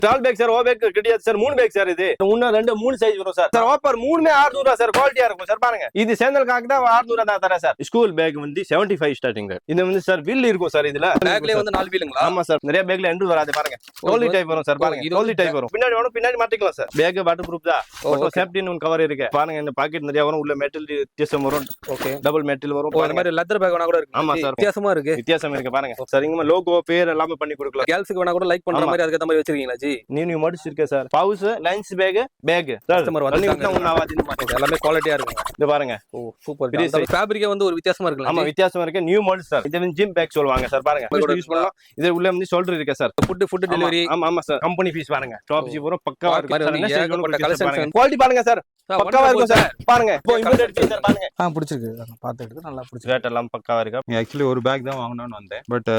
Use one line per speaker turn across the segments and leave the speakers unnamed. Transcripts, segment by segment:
டால் bag sir, ஓ bag கிடையாது sir, 3 bag sir. இது இன்னும் 2 3 சைஸ் வரும் சார். சார் ஆஃபர் 3மே 600 சார், குவாலிட்டியா இருக்கும் சார். பாருங்க, இது சேந்தல் காக்கு தான் 600 தான் தரேன் சார். ஸ்கூல் பேக் வந்து 75 ஸ்டார்டிங் ரேட். இது வந்து சார் வில் இருக்கும் சார். இதுல
பேக்லயே வந்து 4 வீலுங்களா?
ஆமா சார், நிறைய பேக்ல எண்டு வராது. பாருங்க, டோலி டைப் வரும் சார். பாருங்க, டோலி டைப் வரும். பின்னாடி வேணும், பின்னாடி மாட்டிக்கலாம் சார். பேக் வாட்டர் ப்ரூஃப் தான். ஓட்டோ சேஃப்டின்னு ஒரு கவர் இருக்கு. பாருங்க, இந்த பாக்கெட் நிறைய வரும். உள்ள மெட்டல் வித்தியாசம் வரும்.
ஓகே,
டபுள் மெட்டல் வரும்.
இந்த மாதிரி லெதர் பேக் வேணா கூட இருக்கு.
ஆமா சார்,
வித்தியாசமா இருக்கு.
வித்தியாசம் இருக்கு. பாருங்க சார், இங்க லோகோ பேர் எல்லாமே பண்ணி கொடுக்கலாம்.
கேர்ள்ஸ்க்கு வேணா கூட லைக் பண்ற மாதிரி அதுக்கு மாதிரி வச்சிருக்கீங்களா ஜி?
நியூ மாடல்ஸ் இருக்கு sir. Pouch, lunch bag, bag
customer
வந்து
எல்லாமே குவாலிட்டியா இருக்கு.
இது பாருங்க,
ஓ சூப்பர். இந்த ஃபேப்ரிக் வந்து ஒரு வித்தியாசமா இருக்கு.
ஆமா, வித்தியாசமா இருக்கு. New model sir. இது வந்து ஜிம் பேக் சொல்வாங்க சார். பாருங்க, யூஸ் பண்ணலாம். இது உள்ள வந்து ஷோல்டர் இருக்கு சார்.
Food delivery.
ஆமா சார், கம்பெனி பீஸ் பாருங்க. டாப் ஜி வரும், பக்காவா இருக்கு.
கலெக்ஷன்
குவாலிட்டி பாருங்க சார், பக்காவா இருக்கும் சார். பாருங்க, இப்போ இம்போர்ட்டட் பீஸ் சார். பாருங்க,
பிடிச்சிருக்கு. பார்த்து எடுத்து நல்லா பிடிச்சிருக்கு.
ரேட் எல்லாம் பக்காவா இருக்கு.
ஆக்சுவலி ஒரு பேக் தான் வாங்கணும்னு வந்தேன். பட்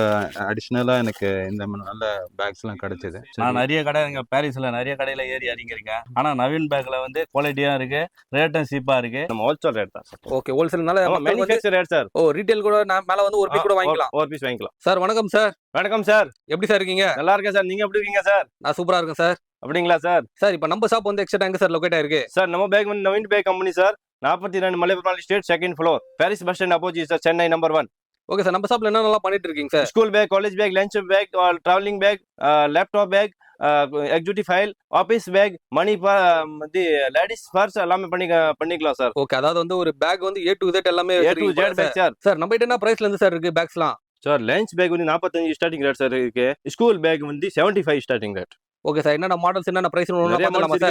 அடிஷ்னலா எனக்கு இந்த நல்ல பேக்ஸ் எல்லாம் கிடைச்சது.
நான் நிறைய கடை இங்க பாரிஸ்ல நிறைய கடையில ஏறி இறங்கிருக்கேன். ஆனா நவீன் பேக்ல வந்து குவாலிட்டியா இருக்கு, ரேட்டும் சீப்பா இருக்கு.
நம்ம ஹோல்சேல் ரேட் தான் சார்.
ஓகே, ஹோல்சேல்னால
manufacture rate sir.
Oh retail கூட நான் மேல வந்து ஒரு பீஸ் கூட வாங்கிக்கலாம்.
ஒரு பீஸ் வாங்கிக்கலாம்
சார். வணக்கம் சார்.
வணக்கம் சார்,
எப்படி சார் இருக்கீங்க?
நல்லா இருக்கேன் சார். நீங்க எப்படி இருக்கீங்க சார்?
நான் சூப்பரா இருக்கேன் சார்.
அப்படிங்களா சார்?
சார் இப்போ நம்ம ஷாப் வந்து எக்ஸாக்ட்டா எங்க சார் லொகேட் ஆயிருக்கு?
சார் நம்ம பேக் வந்து Naveen bag company sir, 42 Malayappalli street, second floor, Paris bus stand opposite sir, Chennai number 1.
Okay sir, நம்ம ஷாப்ல என்ன நல்லா பண்ணிட்டு இருக்கீங்க sir?
School bag, college bag, lunch bag, travelling bag, laptop bag, executive file, office bag, money வந்து ladies purse எல்லாமே பண்ணிக்கலாம் sir.
Okay, அதாவது வந்து ஒரு பேக் வந்து A to Z எல்லாமே
A to Z bag sir.
Sir நம்ம கிட்ட என்ன பிரைஸ்ல இருந்து சார் இருக்கு பேக்ஸ்லாம்?
சார் லஞ்ச் பேக் வந்து 45 ஸ்டார்டிங் ரேட் சார் இருக்கு. ஸ்கூல் பேக் வந்து 75 ஸ்டார்டிங் ரேட்.
ஓகே சார், என்னென்ன மாடல்ஸ் என்னென்ன பிரைஸ்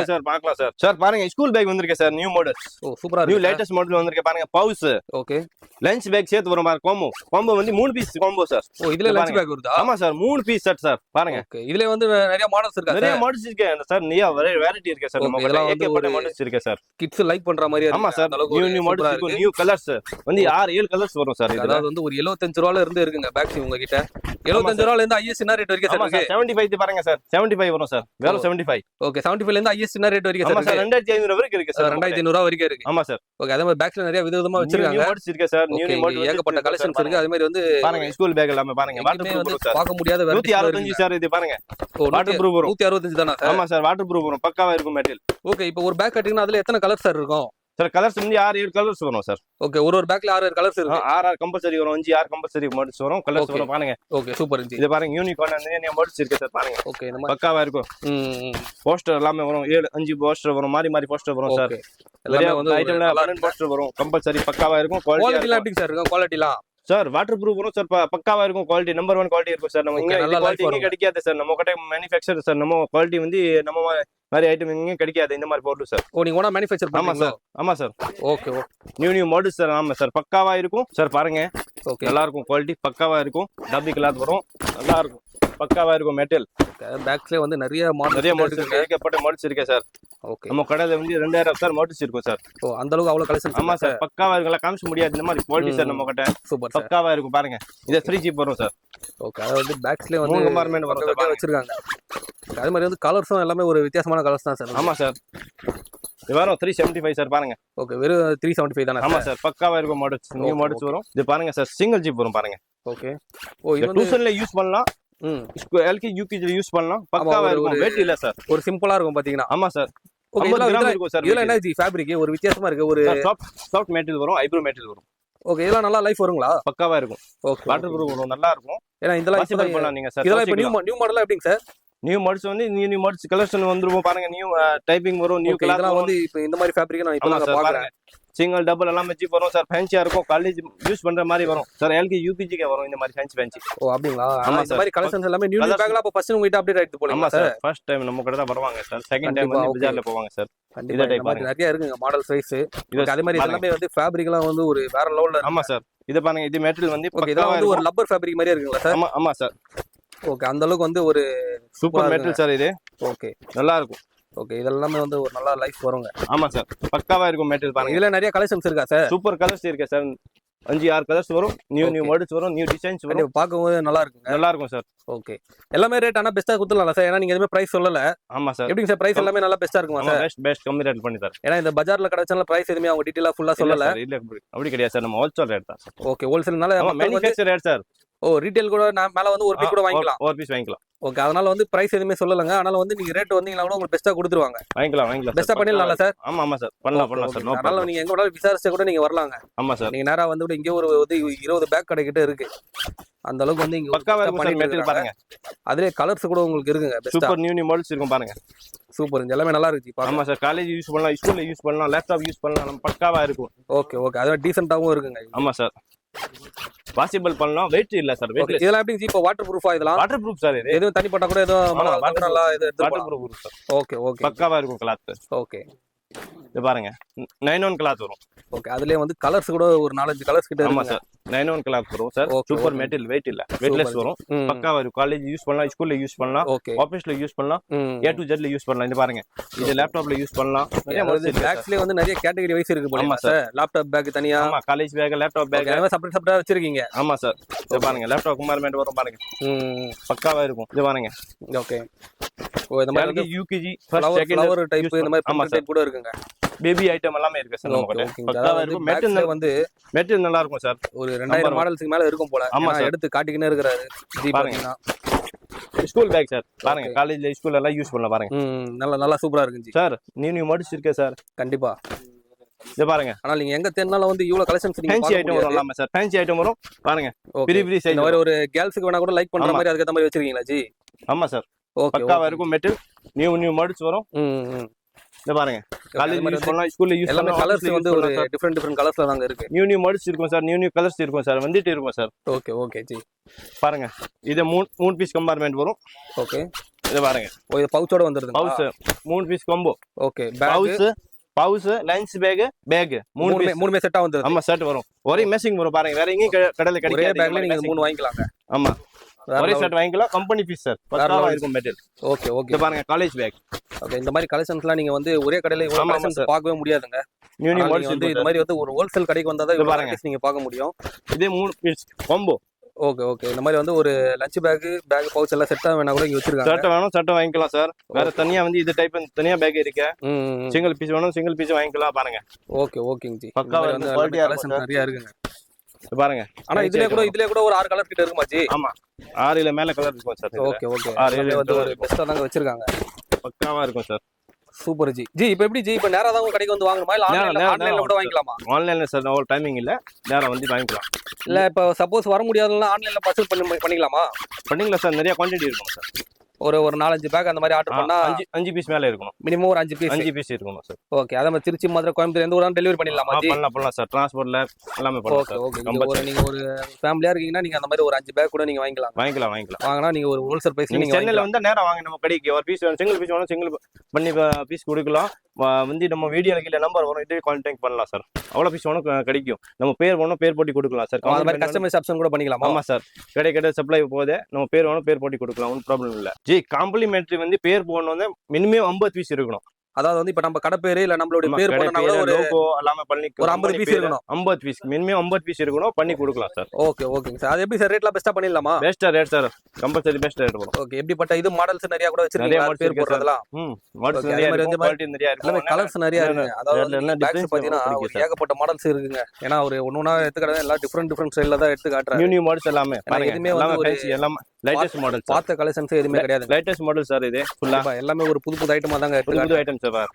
சார் பார்க்கலாம் சார். சார் பாருங்க, ஸ்கூல் பேக் வந்திருக்கு சார், நியூ மாடல்ஸ்.
ஓ சூப்பரா
நியூ
இருக்கு.
லேட்டஸ்ட் மாடல் வந்திருக்கு. பாருங்க, பவுச்,
ஓகே,
லஞ்ச் பேக் சேர்த்து வரும் பாருங்க. காம்போ வந்து 3 பீஸ் காம்போ சார்.
ஓ இதுல லஞ்ச் பேக் வருதா?
ஆமா சார், 3 பீஸ் செட் சார். பாருங்க,
ஓகே, இதுல வந்து நிறைய மாடல்ஸ் இருக்கா?
நிறைய மாடல்ஸ் இருக்கு சார். நிறைய வெரைட்டி இருக்கு சார். நம்ம கிட்ட ஏகப்பட்ட மாடல்ஸ் இருக்கு சார்.
கிட்ஸ் லைக் பண்ற மாதிரி இருக்கு.
ஆமா சார், நியூ மாடல்ஸ் இருக்கு. நியூ கலர்ஸ் வந்து 6-7 கலர்ஸ் வரும் சார்.
அதாவது வந்து ஒரு 75 ரூபாயில இருந்து இருக்குங்க பேக்ஸ் உங்க கிட்ட. 75 ரூபாயில இருந்து ஐஎஸ் என்ன ரேட் வரைக்கும் சார் இருக்கு?
75 பாருங்க சார், 75 வரும் சார். வெறும் 75.
ஓகே, 75 ல இருந்து ஐஎஸ் என்ன ரேட் வரைக்கும் சார்?
2500 வரைக்கும் இருக்கு சார்.
2500 ரூபாய் வரைக்கும் இருக்கு.
ஆமா சார்.
ஓகே, அதே மாதிரி பேக்ஸ்ல நிறைய விதவிதமா வச்சிருக்காங்க.
நியூ மாடல்ஸ் இருக்கு சார். நியூ மாடல்
ஏகப்பட்ட கலெக்ஷன்ஸ் இருக்கு. அதே மாதிரி வந்து
பாருங்க, ஸ்கூல் பேக் எல்லாமே பாருங்க. Water proof sir.
பார்க்க முடியாத
165 சார். இது பாருங்க, வாட்டர் ப்ரூஃப் வரும்.
165 தானா சார்?
ஆமா சார், வாட்டர் ப்ரூஃப் வரும், பக்காவா இருக்கும் மெட்டீரியல்.
ஓகே, இப்போ ஒரு பேக் கட்டிங்கன்னா அதுல எத்தனை கலர் சார் இருக்கும்
சார்? கலர்ஸ் வந்து 6-7 கலர்ஸ் வரும் சார்.
ஓகே, ஒரு பேக்ல 6 கலர்ஸ் இருக்கு.
6 கம்பல்சரி வரும், 5-6 கம்பல்சரி மாடல்ஸ் வரும், கலர்ஸ் வரும். பாருங்க,
ஓகே சூப்பர் இருந்துச்சு.
இது பாருங்க, யூனிகார்ன் நிறைய மாடல்ஸ் இருக்கு சார். பாருங்க,
ஓகே, இந்த மாதிரி
பக்காவா இருக்கும். போஸ்டர் எல்லாமே வரும், 7-5 போஸ்டர் வரும், மாறி போஸ்டர் வரும் சார். எல்லாமே வந்து ஐட்டம்ல 12 போஸ்டர் வரும், கம்பல்சரி பக்காவா இருக்கும்.
குவாலிட்டிலாம் எப்படி சார் இருக்கும்? குவாலிட்டிலாம்
சார் வாட்டர் ப்ரூஃப் வரும் சார், பக்காவா இருக்கும். குவாலிட்டி நம்பர் 1 குவாலிட்டி இருக்கும் சார். நம்ம இங்க கிடைக்காது சார். நம்ம கிட்ட மேனுஃபேக்சர் சார். நம்ம குவாலிட்டி வந்து நம்ம மாதிரி ஐட்டம் இங்க கிடைக்காது, இந்த மாதிரி பொருள் சார்.
ஓ நீங்க ஓனா மேனுஃபேக்சர்
பண்ணுவீங்களா? ஆமா sir.
Okay,
new models sir. ஆமா சார், பக்காவா இருக்கும் சார். பாருங்க,
ஓகே,
நல்லா இருக்கும். குவாலிட்டி பக்காவா இருக்கும். டபி கிளாத் வரும், நல்லா இருக்கும், பக்காவா இருக்கும் மெட்டீரியல்.
பேக்ஸ்ல வந்து நிறைய மாடல்ஸ்
இருக்கு, ஏகப்பட்ட மாடல்ஸ் இருக்கு சார்.
ஓகே,
நம்ம கடையில வந்து 2000 சார் மாடல்ஸ் இருக்கும் சார்.
ஓ அந்த அளவுக்கு அவ்வளவு கலெக்ஷன்.
ஆமா சார், பக்காவா இருக்குல, காமிச்ச முடியாது இந்த மாதிரி குவாலிட்டி சார். நம்ம கிட்ட
சூப்பர்
பக்காவா இருக்கும். பாருங்க, இது 3 ஜிப் வரும் சார்.
ஓகே, அதாவது பேக்ஸ்ல வந்து
3 கம்பார்ட்மெண்ட் வரும் சார்,
வச்சிருக்காங்க. அதே மாதிரி வந்து கலர்ஸும் எல்லாமே ஒரு வித்தியாசமான கலர்ஸ் தான் சார்.
ஆமா சார், இது வரும் 375 சார். பாருங்க,
ஓகே, வெறும் 375 தானே?
ஆமா சார், பக்காவா இருக்கும் மாடல்ஸ். நியூ மாடல்ஸ் வரும். இது பாருங்க சார், சிங்கிள் ஜிப் வரும். பாருங்க,
ஓகே, ஓ இது
டியூஷன்ல யூஸ் பண்ணலாம், எல்கேஜி யூகேஜி யூஸ் பண்ணலாம், பக்காவா இருக்கும். வெயிட் இல்ல சார்,
ஒரு சிம்பிளா இருக்கும் பாத்தீங்கன்னா.
ஆமா சார்.
ஓகே, இதெல்லாம் இருக்கும் சார். இதெல்லாம் என்ன ஜி ஃபேப்ரிக் ஒரு வித்தியாசமா இருக்கு. ஒரு
சாஃப்ட் மெட்டீரியல் வரும், ஐப்ரோ மெட்டீரியல் வரும்.
ஓகே, இதெல்லாம் நல்லா லைஃப் வருங்களா?
பக்காவா இருக்கும்.
ஓகே,
வாட்டர் ப்ரூஃப் வரும், நல்லா இருக்கும்.
ஏன்னா இதெல்லாம்
பண்ணலாம் நீங்க சார்.
இதெல்லாம் இப்ப நியூ மாடலா எப்படிங்க சார்?
நியூ மாடல்ஸ் வந்து நியூ மாடல்ஸ் கலெக்ஷன் வந்துரும். பாருங்க, நியூ டைப்பிங் வரும், நியூ கலர்
வந்து இப்போ இந்த மாதிரி ஃபேப்ரிக் நான் இப்போ பாக்குறேன்.
சிங்கிள் டபுள் எல்லாமே ஜிப் வரும் சார். ஃபேன்சியா இருக்கும், காலேஜ் யூஸ் பண்ற மாதிரி வரும் சார். எல்கேஜி யூகேஜிக்கு வரும் இந்த மாதிரி ஃபேன்சி.
ஓ அப்படிங்களா? இந்த மாதிரி கலெக்ஷன்ஸ் எல்லாமே நியூ பேக்ல அப்ப ஃபர்ஸ்ட் உங்ககிட்ட அப்டேட் ஆயிட்டு போலாம்.
ஆமா சார், ஃபர்ஸ்ட் டைம் நம்ம கிட்ட தான் வருவாங்க சார். செகண்ட் டைம் வந்து பஜார்ல போவாங்க சார்.
இந்த டைப் நிறைய இருக்குங்க மாடல் சைஸ். அதே மாதிரி எல்லாமே வந்து ஃபேப்ரிக்லாம் வந்து ஒரு வேற லெவல்ல.
ஆமா சார், இது பாருங்க, இது மெட்டீரியல் வந்து
இதெல்லாம் வந்து ஒரு ரப்பர் ஃபேப்ரிக் மாதிரியே இருக்குங்களா சார்?
ஆமா சார்.
ஓகே, அந்த அளவுக்கு வந்து ஒரு
சூப்பர் மெட்டீரியல் சார் இது.
ஓகே,
நல்லா இருக்கும்.
ஓகே, இதெல்லாமே வந்து ஒரு நல்ல லைஃப் வருங்க.
ஆமா சார், பக்காவா இருக்கும் மெட்டீரியல். பாருங்க,
இதுல நிறைய கலெக்ஷன்ஸ் இருக்கா சார்?
சூப்பர் கலர்ஸ் இருக்கு சார். 5-6 கலர்ஸ் வரும், நியூ மாடல்ஸ் வரும், நியூ டிசைன்ஸ் வரும்.
பார்க்கும்போது நல்லா இருக்குங்க.
நல்லா இருக்கும் சார்.
ஓகே, எல்லாமே ரேட் ஆனா பெஸ்டா கொடுத்துடலாம் சார். ஏன்னா நீங்க எதுவுமே பிரைஸ் சொல்லல.
ஆமா சார்.
எப்படிங்க சார் பிரைஸ் எல்லாமே நல்லா பெஸ்டா இருக்குமா சார்?
பெஸ்ட் கம்மி ரேட் பண்ணி தரேன்.
ஏன்னா இந்த பஜார்ல கிடைச்சால பிரைஸ் எதுவுமே அவங்க டீடைலா ஃபுல்லா சொல்லல.
இல்ல அப்படி கிடையாது சார், நம்ம ஹோல்சேல் ரேட் தான் சார்.
ஓகே, ஹோல்சேல்னால
manufacture rate sir.
Oh retail கூட நான் மேல வந்து ஒரு பீஸ் கூட வாங்கிக்கலாம்.
ஒரு பீஸ் வாங்கிக்கலாம்.
ஓகே, அதனால வந்து பிரைஸ் எதுவுமே சொல்லலங்க. அதனால வந்து நீங்க ரேட் வந்தீங்கன்னா கூட உங்களுக்கு பெஸ்ட்டா கொடுத்துருவாங்க.
வாங்கிக்கலாம்
பெஸ்ட்டா பண்ணிடலாம்ல சார்?
ஆமா சார், பண்ணலாம் சார்.
அதனால நீங்க எங்க வேணாலும் விசாரிச்சா கூட நீங்க வரலாங்க.
ஆமா சார்.
நீங்க நேரா வந்து இங்க ஒரு 20 பேக் கடைக்கிட்ட இருக்கு. அந்த அளவுக்கு வந்து இங்க
பக்காவா இருக்கும் சார். மெட்டீரியல் பாருங்க,
அதுலயே கலர்ஸ் கூட உங்களுக்கு இருக்குங்க.
சூப்பர் நியூ மாடல்ஸ் இருக்கும் பாருங்க.
சூப்பர், எல்லாமே நல்லா இருக்கு.
ஆமா சார், காலேஜ் யூஸ் பண்ணலாம், ஸ்கூல்ல யூஸ் பண்ணலாம், லேப்டாப் யூஸ் பண்ணலாம், நம்ம பக்காவா இருக்கும்.
ஓகே, அது டீசென்ட்டாவும் இருக்குங்க.
ஆமா சார், வாஷபிள் பண்ணலாம், வெயிட் இல்ல சார். வெயிட்
இதெல்லாம் எப்படி இப்போ வாட்டர் ப்ரூஃபா? இதெல்லாம்
வாட்டர் ப்ரூஃப் சார். இது
எதுவும் தண்ணி பட்டா கூட எதுவும் நல்லா இது
வாட்டர் ப்ரூஃப் சார்.
ஓகே,
பக்காவா இருக்கும் கிளாத்.
ஓகே,
இது பாருங்க 9-1 கிளாத் வரும்.
ஓகே, அதுலயே வந்து கலர்ஸ் கூட ஒரு 4-5 கலர்ஸ் கிட்ட
ஆமா
இருக்கு.
சார், 9-1 கிளாத் வரும் sir.
Okay,
super material, weight இல்ல, வெயிட்லெஸ் வரும். பக்காவா இருக்கும். காலேஜ் யூஸ் பண்ணலாம், ஸ்கூல்ல யூஸ் பண்ணலாம்,
ஓகே,
ஆபீஸ்ல யூஸ் பண்ணலாம், A to Z ல யூஸ் பண்ணலாம். இது பாருங்க, இது லேப்டாப்ல யூஸ் பண்ணலாம்.
பேக்ஸ்லயே வந்து நிறைய கேட்டகரி வைஸ் இருக்கு போல.
ஆமா சார்,
லேப்டாப் பேக் தனியா,
ஆமா காலேஜ் பேக், லேப்டாப் பேக்
எல்லாமே செப்பரேட்டா வச்சிருக்கீங்க.
ஆமா சார். இது பாருங்க, லேப்டாப் கம்பார்ட்மெண்ட் வரும் பாருங்க, பக்காவா இருக்கும். இது பாருங்க.
ஓகே, ஓ இந்த மாதிரி
UKG first second
flower type இந்த மாதிரி
ஆமா
டைப் கூட இருக்குங்க.
பேபி ஐட்டம் எல்லாமே இருக்கு சார் நம்ம கிட்ட. பக்காவா இருக்கும்.
மெட்டீரியல் வந்து
மெட்டீரியல் நல்லா இருக்கும் சார்.
ஒரு 2000 மாடல்ஸ்க்கு மேல இருக்கும் போல.
ஆமா சார்,
எடுத்து காட்டிக்கினே இருக்காரு ஜி. பாத்தீங்கன்னா
ஸ்கூல் பேக் சார். பாருங்க, காலேஜ்ல ஸ்கூல்ல எல்லாம் யூஸ் பண்ணலாம் பாருங்க.
நல்லா சூப்பரா இருக்கு ஜி.
சார் நியூ மாடல்ஸ் இருக்கு சார்.
கண்டிப்பா
இது பாருங்க.
ஆனா நீங்க எங்க தேடினாலும் வந்து இவ்வளவு கலெக்ஷன்ஸ் நீங்க
ஃபேன்சி ஐட்டம் வரும். ஆமா சார், ஃபேன்சி ஐட்டம் வரும் பாருங்க. பெரிய சைஸ்.
இந்த மாதிரி ஒரு கேர்ள்ஸ்க்கு வேணா கூட லைக் பண்ற மாதிரி அதுக்கு ஏத்த மாதிரி வச்சிருக்கீங்களா ஜி?
ஆமா சார்,
ஓகே,
பக்காவா இருக்கும். மெட்டீரியல் நியூ மாடல்ஸ் வரும். இது பாருங்க, காலேஜ் யூஸ் பண்ணலாம், ஸ்கூல்ல யூஸ்
எல்லாமே
பண்ணலாம்.
கலர்ஸ் வந்து ஒரு டிஃபரண்ட் கலர்ஸ்ல தாங்க இருக்கு.
நியூ மாடல்ஸ் இருக்கும் சார். நியூ கலர்ஸ் இருக்கும் சார். வந்துட்டு இருக்கும் சார்.
Okay G.
பாருங்க, இது 3 பீஸ் கம்பார்ட்மெண்ட் வரும்.
ஓகே,
இது பாருங்க,
ஓ இது பவுச்சோட வந்துருது.
Pouch 3 piece combo.
Okay,
pouch lunch bag
3 செட்டா வந்துருது.
ஆமா, செட் வரும். ஒரே மேசிங் வரும் பாருங்க. வேற எங்கேயும் கடையில
ஒரே
கிடைக்காது.
பேக்ல நீங்க 3 வாங்கிக்கலாங்க.
ஆமா, ஒரே செட் வாங்கிக்கலாம். Company piece sir. பக்காவா இருக்கும் மெட்டீரியல்.
ஓகே,
இது பாருங்க, காலேஜ் பேக்.
ஓகே, இந்த மாதிரி கலெக்ஷன்ஸ்லாம் நீங்க வந்து ஒரே கடையில இவ்வளவு கலெக்ஷன்ஸ் பார்க்கவே முடியாதுங்க.
நியூ
மாடல்ஸ் வந்து இந்த மாதிரி வந்து ஒரு ஹோல்சேல் கடைக்கு வந்தா தான் இவ்வளவு கலெக்ஷன்ஸ் நீங்க பார்க்க முடியும்.
இதே 3 பீஸ் காம்போ.
ஓகே, இந்த மாதிரி வந்து ஒரு லஞ்ச் பேக் பவுச் எல்லாம் செட்டா வேணா கூட இங்க வச்சிருக்காங்க.
சட்டை வேணும், சட்டை வாங்கிக்கலாம் சார். வேற தனியா வந்து இது டைப் தனியா பேக் இருக்கு. சிங்கிள் பீஸ் வேணும், சிங்கிள் பீஸ் வாங்கிக்கலாம் பாருங்க.
ஓகேங்க ஜி.
பக்காவா
வந்து கலெக்ஷன் நிறைய இருக்குங்க.
பாருங்க,
ஆனா இதுலயே கூட ஒரு 6 கலர் கிட்ட இருக்குமா ஜி?
ஆமா, 6 இல்ல மேல கலர் இருக்கும் சார்.
ஓகே, 6 வந்து ஒரு பெஸ்டா தாங்க வச்சிருக்காங்க.
பக்காவா இருக்கும் சார்.
Super G. இப்போ எப்படி ஜி? இப்போ நேரா தான் உங்க கடைக்கு வந்து வாங்கணுமா இல்ல ஆன்லைன்ல கூட வாங்கிக்கலாமா?
ஆன்லைன்ல சார் ஒரு டைமிங் இல்ல, நேரா வந்து வாங்கிக்கலாம்.
இல்ல இப்போ சப்போஸ் வர முடியாதுன்னா ஆன்லைன்ல பார்சல் பண்ணிக்கலாமா?
பண்ணிக்கலாம் சார். நிறைய குவாண்டிட்டி இருக்கும் சார்.
ஒரு 4-5 பேக் அந்த மாதிரி ஆர்டர் பண்ணா
5 பீஸ் மேல இருக்கணும்.
மினிமம் ஒரு 5 பீஸ்
இருக்கணும் சார்.
ஓகே, அதே மாதிரி திருச்சி, மதுரை, கோயம்புத்தூர் எந்த ஊராலும் டெலிவரி பண்ணிடலாமா ஜி?
பண்ணலாம் சார். டிரான்ஸ்போர்ட்ல எல்லாமே பண்ணலாம் சார்.
ஓகே, நீங்க ஒரு ஃபேமிலியா இருக்கீங்கன்னா நீங்க அந்த மாதிரி ஒரு 5 பேக் கூட நீங்க வாங்கிக்கலாம். வாங்கினா நீங்க ஒரு ஹோல்சேல் பிரைஸ்ல நீங்க
சென்னையில வந்து நேரா வாங்க நம்ம கடைக்கு. ஒரு பீஸ் சிங்கிள் பீஸ் வேணும், சிங்கிள் பண்ணி பீஸ் கொடுக்கலாம். வந்து நம்ம வீடியோல கீழ நம்பர் வரும், இதே கான்டாக்ட் பண்ணலாம் சார். அவ்வளவு பீஸ் வேணும் கிடைக்கும். நம்ம பேர் வேணும், பேர் போட்டு கொடுக்கலாம் சார்.
அந்த மாதிரி கஸ்டமைஸ் ஆப்ஷன் கூட பண்ணிக்கலாமா?
ஆமா சார், கடை சப்ளை போதே நம்ம பேர் வேணும், பேர் போட்டு கொடுக்கலாம். ஒன்றும் ப்ராப்ளம் இல்ல ஜி. காம்ப்ளிமெண்டரி வந்து பேர் போடணும் வந்து மினிமம் 50 பீஸ் இருக்கணும்.
அதாவது வந்து இப்ப நம்ம கடை பேரு இல்ல நம்மளோட பேர் போட்டா கூட ஒரு
லோகோ எல்லாமே பண்ணி
ஒரு 50 பீஸ் இருக்கணும்.
50 பீஸ் மினிமம் 50 பீஸ் இருக்கணும், பண்ணி கொடுக்கலாம் சார்.
ஓகேங்க சார். அது எப்படி சார் ரேட்ல பெஸ்டா பண்ணிடலாமா?
Best rate sir, compulsory best rate வரும்.
ஓகே, எப்படிப்பட்ட இது மாடல்ஸ் நிறைய கூட வச்சிருக்கீங்க பேர் போடுறதெல்லாம்.
மாடல்ஸ் நிறைய இருக்கு, குவாலிட்டி நிறைய இருக்கு,
எல்லாமே கலர்ஸ் நிறைய இருக்கு. அதாவது பேக்ஸ் பாத்தீங்கன்னா ஏகப்பட்ட மாடல்ஸ் இருக்குங்க. ஏன்னா ஒரு ஒண்ணா எடுத்துக்கிட்டா எல்லாம் டிஃபரண்ட் ஸ்டைல்ல தான் எடுத்து காட்டுறாங்க.
நியூ மாடல்ஸ் எல்லாமே பாருங்க.
எதுமே வந்து
ஃபேன்சி எல்லாம் லேட்டஸ்ட் மாடல்ஸ்.
பார்த்த கலெக்ஷன்ஸ் எதுமே கிடையாது.
Latest model sir. இது ஃபுல்லா எல்லாமே
ஒரு புது ஐட்டமா தாங்க எடுத்து
புது ஐட்டம் சார்.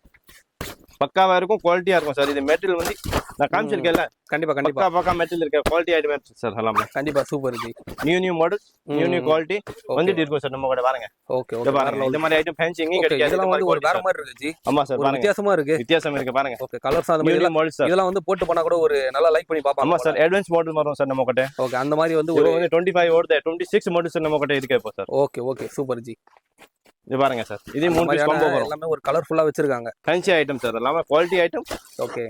பக்காவா இருக்கும், குவாலிட்டியா இருக்கும் சார். இது மெட்டீரியல் வந்து நான் காமிச்சிருக்கேன்ல. கண்டிப்பா பக்கா மெட்டீரியல் இருக்க குவாலிட்டி ஐட்டம் சார் எல்லாமே.
கண்டிப்பா super G.
New model, new quality வந்துட்டு இருக்கும் சார் நம்ம கூட பாருங்க.
ஓகே,
பாருங்க, இந்த மாதிரி ஐட்டம் ஃபேன்சி எங்கயும் கிடைக்காது.
இதெல்லாம் வந்து ஒரு வேற மாதிரி இருக்கு ஜி.
ஆமா சார், பாருங்க
வித்தியாசமா இருக்கு.
வித்தியாசம் இருக்கு பாருங்க.
ஓகே, கலர்ஸ் அந்த மாதிரி
மாடல் சார்.
இதெல்லாம் வந்து போட்டு பண்ணா கூட ஒரு நல்லா லைக் பண்ணி பாப்பாங்க.
ஆமா சார், அட்வான்ஸ் மாடல் வரும் சார் நம்ம கிட்ட.
ஓகே, அந்த மாதிரி வந்து
ஒரு 25 ஓடுது, 26 மாடல்ஸ் நம்ம கிட்ட இருக்கு இப்போ சார்.
Okay super G.
இது பாருங்க சார், இது 3 பீஸ் காம்போ வரும்.
எல்லாமே ஒரு கலர்ஃபுல்லா வச்சிருக்காங்க.
ஃபேன்சி ஐட்டம் சார், எல்லாமே quality item.
Okay,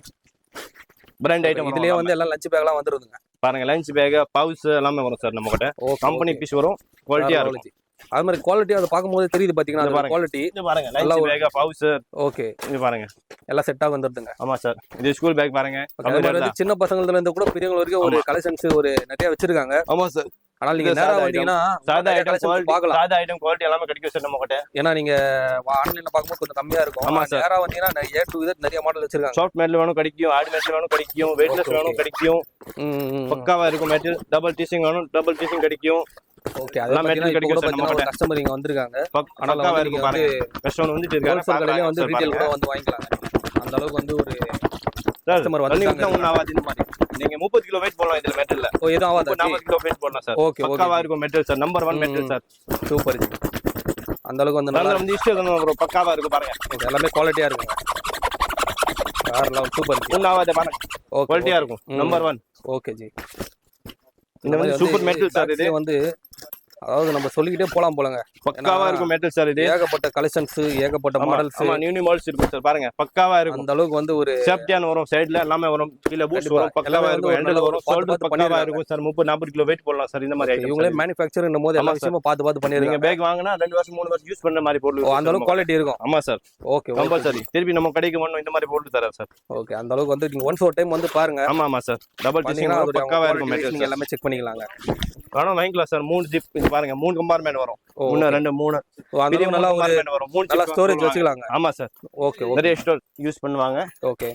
brand item.
இதுலயே வந்து எல்லாம் லஞ்ச் பேக் எல்லாம் வந்துருதுங்க.
பாருங்க, லஞ்ச் பேக், பவுச் எல்லாமே வரும் சார் நம்ம கிட்ட. கம்பெனி பீஸ் வரும், குவாலிட்டியா இருக்கும்.
அது மாதிரி குவாலிட்டி அதை பார்க்கும்போது தெரியுது பாத்தீங்கன்னா
இது
அந்த
பாருங்க.
குவாலிட்டி.
இது பாருங்க
நல்லா
லஞ்ச்
ஒரு-
பேக் பவுசர்
ஓகே,
இது பாருங்க
எல்லாம் செட்டாக வந்துடுதுங்க.
ஆமா சார் இது ஸ்கூல் பேக் பாருங்க
அதே மாதிரி வந்து சின்ன பசங்கள்ல இருந்து கூட பெரியவங்க வரைக்கும் ஒரு கலெக்ஷன்ஸ் ஒரு நிறைய வச்சிருக்காங்க.
ஆமா சார்
ஆனால் நீங்க
இது
நேரா
சாதா
வந்தீங்கன்னா
சாதா
நிறைய
ஐட்டம்
collections
குவாலிட்டி
பார்க்கலாம்.
சாதா ஐட்டம் குவாலிட்டி எல்லாமே கிடைக்கும் சார் நம்ம கிட்ட.
ஏன்னா நீங்க ஆன்லைன்ல பார்க்கும்போது கொஞ்சம் கம்மியா இருக்கும்.
ஆமா சார்.
நேரா வந்தீங்கன்னா ஏ டு Z நிறைய மாடல் வச்சிருக்காங்க.
சாஃப்ட் மெட்டல் வேணும் கிடைக்கும், ஹார்ட் மெட்டல் வேணும் கிடைக்கும், வெயிட்லெஸ்
Okay,
வேணும்
okay.
கிடைக்கும், பக்காவா இருக்கும் மெட்டல். டபுள் டீசிங் வேணும் டபுள் டீசிங் கிடைக்கும்.
ஓகே,
எல்லா
அதெல்லாம்
metal கிடைக்கும் சார் நம்ம
ஒரு
கிட்ட.
கஸ்டமர் இங்க வந்திருக்காங்க. ஆனால்
பக்காவா
வந்து
இருக்கும்
நீங்க வந்து
பாருங்க. கஸ்டமர் வந்துட்டு இருக்காங்க
ஹோல்சேல் கடையில வந்து
பாருங்க
ரீட்டைல் கூட வந்து வாங்கிக்கலாங்க. அந்த அளவுக்கு வந்து ஒரு
சார்
customer
தண்ணி
வந்துட்டாங்க.
ஊத்தா ஒண்ணும் ஆகாது இந்த மாதிரி. நீங்க 30 கிலோ வெயிட் போடலாம் இதுல மெட்டல்ல.
ஓ எதுவும் ஆகாது.
40 கிலோ வெயிட் போடலாம் சார்.
Okay, okay.
பக்காவா இருக்கும் metal sir. Number 1 metal sir.
Super. அந்த அளவுக்கு வந்து நல்லா
நல்லா வந்து இஷ்டம் ப்ரோ பக்காவா இருக்கும் பாருங்க.
இருக்கு. எல்லாமே குவாலிட்டியா இருக்குங்க. வேற லெவல் சூப்பர்.
ஒண்ணும் ஆகாது பாருங்க.
ஓகே,
குவாலிட்டியா இருக்கும். நம்பர் 1.
Okay G.
இந்த வந்து சூப்பர் மெட்டல் சார் இது.
வந்து அதாவது நம்ம சொல்லிக்கிட்டே போலாம் போலங்க.
பக்காவா இருக்கும் மெட்டல் சார் இது.
ஏகப்பட்ட கலெக்ஷன்ஸ், ஏகப்பட்ட மாடல்ஸ்.
ஆமா நியூ மாடல்ஸ் இருக்கும் சார் பாருங்க. பக்காவா இருக்கும்.
அந்த அளவுக்கு வந்து ஒரு
சேஃப்டியான வரும், சைடுல எல்லாமே வரும், கீழ பூஸ்ட்
கண்டிப்பா.
வரும், பக்காவா
எல்லாமே
இருக்கும்,
வந்து
ஹேண்டில்
ஒரு
வரும்,
பார்த்து
ஷோல்டர்
பார்த்து
பக்காவா
பண்ணிடுறாங்க.
இருக்கும் சார். 30-40 கிலோ வெயிட் போடலாம் சார் இந்த மாதிரி ஐட்டம்.
இவங்களே மேனுஃபேக்சரிங் போது எல்லா
ஆமா சார்.
விஷயமும் பார்த்து பார்த்து
நீங்க
பண்ணிருக்காங்க.
பேக் வாங்கினா 2 வருஷம் 3 வருஷம் யூஸ் பண்ண மாதிரி பொருள்.
அந்த அளவுக்கு குவாலிட்டி இருக்கும்.
ஆமா சார்.
Okay, okay.
கம்பல்சரி திருப்பி நம்ம கடைக்கு வரணும் இந்த மாதிரி பொருள் தரேன் சார்.
ஓகே, அந்த அளவுக்கு வந்து நீங்க ஒன்ஸ் ஒரு டைம் வந்து பாருங்க.
ஆமா சார். டபுள் டீசிங்
பாத்தீங்கன்னா அதோட
பக்காவா இருக்கும்
quality
மெட்டீரியல்
நீங்க
சார்.
எல்லாமே செக் பண்ணிக்கலாங்க.
வேணும் வாங்கிக்கலாம் சார். 3 ஜிப் இது பாருங்க. 3 கம்பார்ட்மெண்ட் வரும்.
ஓ,
1 2 3
அந்த
பெரிய
அளவுக்கு நல்லா ஒரு
compartment வரும். 3
நல்லா
zip
ஸ்டோரேஜ்
சொல்லுவாங்க.
வச்சுக்கலாங்க.
ஆமா சார்.
Okay, okay.
நிறைய ஸ்டோர் யூஸ் பண்ணுவாங்க.
ஓகே.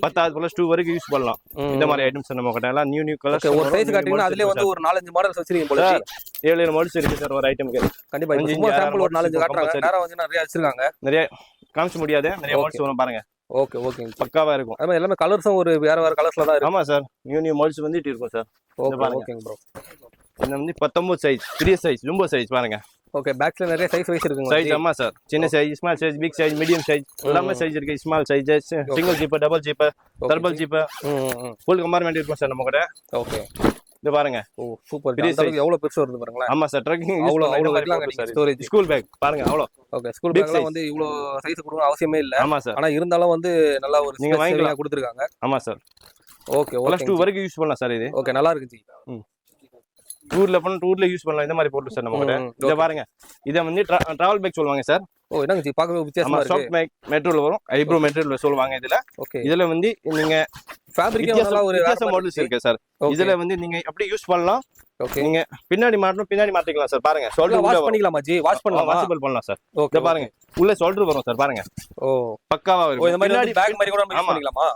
10 +2 வரைக்கும் யூஸ் பண்ணலாம். இந்த மாதிரி ஐட்டம்ஸ் நம்ம கிட்ட எல்லாம் நியூ கலர்ஸ்.
ஓகே, ஒரு சைஸ் காட்டிங்கன்னா அதுலயே வந்து ஒரு 4-5 மாடல்ஸ் வச்சிருக்கீங்க போல.
7 மாடல்ஸ் இருக்கு சார் ஒரு ஐட்டம்க்கு.
கண்டிப்பா இப்ப சும்மா சாம்பிள் ஒரு 4-5 காட்டுறாங்க. நேரா வந்து நிறைய வச்சிருக்காங்க.
நிறைய காமிச்ச முடியாது. நிறைய
Okay.
மாடல்ஸ் வரும் பாருங்க.
Okay, okay.
பக்காவா இருக்கும்.
அது மாதிரி எல்லாமே கலர்ஸும் ஒரு வேற வேற கலர்ஸ்ல தான் இருக்கு.
ஆமா சார். நியூ மாடல்ஸ் வந்துட்டு இருக்கும் சார்.
ஓகே,
பாருங்க.
ஓகேங்க ப்ரோ.
இது வந்து 19 சைஸ், பெரிய சைஸ், ஜம்போ சைஸ் பாருங்க.
ஓகே, பேக்ஸ்ல நிறைய சைஸ் வைஸ் இருக்குங்க.
சைஸ் ஆமா சார். சின்ன size, small size, big size, medium size எல்லாமே சைஸ் இருக்கு. Small size, single zip, double zip, டர்பல் ஜிப், ஃபுல் கம்பார்ட்மெண்ட் இருக்கும் சார் நம்ம கிட்ட.
ஓகே.
இது பாருங்க.
ஓ சூப்பர்.
பெரிய
அந்த அளவுக்கு எவ்வளவு பெருசு வருது பாருங்களேன்.
ஆமா சார். ட்ரக்கிங்
அவ்வளவு வைக்கலாங்க நீங்க ஸ்டோரேஜ்.
ஸ்கூல் பேக் பாருங்க அவ்வளோ.
ஓகே, ஸ்கூல்
Big
பேக்லாம்
size.
வந்து இவ்ளோ சைஸ் கொடுக்கணும் அவசியமே இல்ல.
ஆமா சார்.
ஆனா இருந்தாலும் வந்து நல்லா ஒரு
நீங்க வாங்கிக்கலாம்.
ஸ்பேஸ் கொடுத்திருக்காங்க.
ஆமா சார்.
Okay,
+2
okay.
வரைக்கும் யூஸ் பண்ணலாம் சார் இது.
ஓகே, நல்லா இருக்கு ஜி.
டூர்ல யூஸ் பண்ணலாம் இந்த மாதிரி போட்டு சார் நம்ம கிட்ட. இத பாருங்க. இத வந்து டிராவல் பேக் சொல்லுவாங்க சார்.
ஓ என்னங்க ஜி பார்க்கவே வித்தியாசமா
ஆமா
இருக்கு.
சாஃப்ட் பேக் மெட்டீரியல் வரும். ஐப்ரோ மெட்டீரியல் சொல்லுவாங்க இதுல.
ஓகே.
இதுல வந்து நீங்க
ஃபேப்ரிக் நல்லா ஒரு
வித்தியாச மாடல்ஸ் இருக்கு சார். இதுல வந்து நீங்க அப்படியே யூஸ் பண்ணலாம்.
ஓகே.
நீங்க பின்னாடி மாட்டிக்கலாம் சார். பாருங்க ஷோல்டர்
வாஷ் பண்ணிக்கலாமா ஜி? வாஷ் பண்ணலாமா?
வாஷபிள் பண்ணலாம் சார்.
ஓகே,
இத பாருங்க. உள்ள ஷோல்டர் வரும் சார் பாருங்க.
ஓ
பக்காவா
ஓ
இருக்கும்.
இந்த மாதிரி
பின்னாடி
பேக் மாதிரி கூட நம்ம யூஸ்
ஆமா.
பண்ணிக்கலாமா?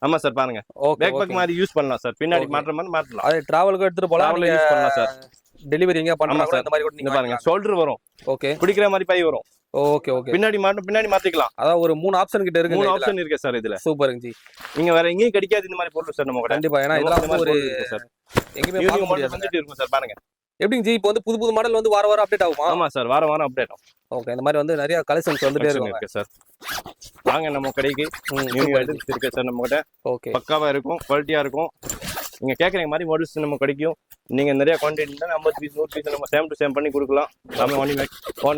ஆமா சார் பாருங்க.
ஓகே,
பேக் பேக் மாதிரி யூஸ் பண்ணலாம் சார். பின்னாடி
Okay.
மாற்ற மாதிரி மாட்டலாம்.
அது டிராவலுக்கு எடுத்துட்டு போலாம்.
Travel யூஸ் பண்ணலாம் சார்.
டெலிவரி எங்க பண்றாங்க
ஆமா சார்.
இந்த மாதிரி கூட
இங்க
நீங்க
பாருங்க ஷோல்டர் வரும்.
ஓகே.
பிடிக்கிற மாதிரி பை வரும்.
Okay, okay.
பின்னாடி மாத்திக்கலாம்.
அதான் ஒரு 3 ஆப்ஷன் கிட்ட இருக்கு.
3 ஆப்ஷன் இருக்கு சார் இதுல.
சூப்பருங்க ஜி.
நீங்க வேற எங்கேயும் கிடைக்காது இந்த மாதிரி பொருள் சார் நம்ம கிட்ட.
கண்டிப்பா. ஏன்னா இதெல்லாம் வந்து ஒரு
சார்
எங்கேயுமே
நியூ
பார்க்க
மாடல்
முடியாது.
வந்துட்டு இருக்கும் சார் பாருங்க.
எப்படிங்க ஜி இப்போ வந்து புது புது மாடல் வந்து வார வாரம் அப்டேட் ஆகுமா?
ஆமா சார். வாரம் அப்டேட் ஆகும்.
ஓகே, இந்த மாதிரி வந்து நிறைய கலெக்ஷன்ஸ் வந்துட்டே
Collection
இருக்கும்.
இருக்கு சார். வாங்க நம்ம கடைக்கு. நியூ ஐட்டம்ஸ் இருக்கு சார் நம்ம கிட்ட.
ஓகே.
பக்காவா இருக்கும், குவாலிட்டியா இருக்கும். நீங்க கேக்குற மாதிரி மாடல்ஸ் நம்ம கிடைக்கும். நீங்க நிறைய குவான்டிட்டி தான் 50 பீஸ் 100 பீஸ் நம்ம சேம் டு சேம் பண்ணி கொடுக்கலாம். நாம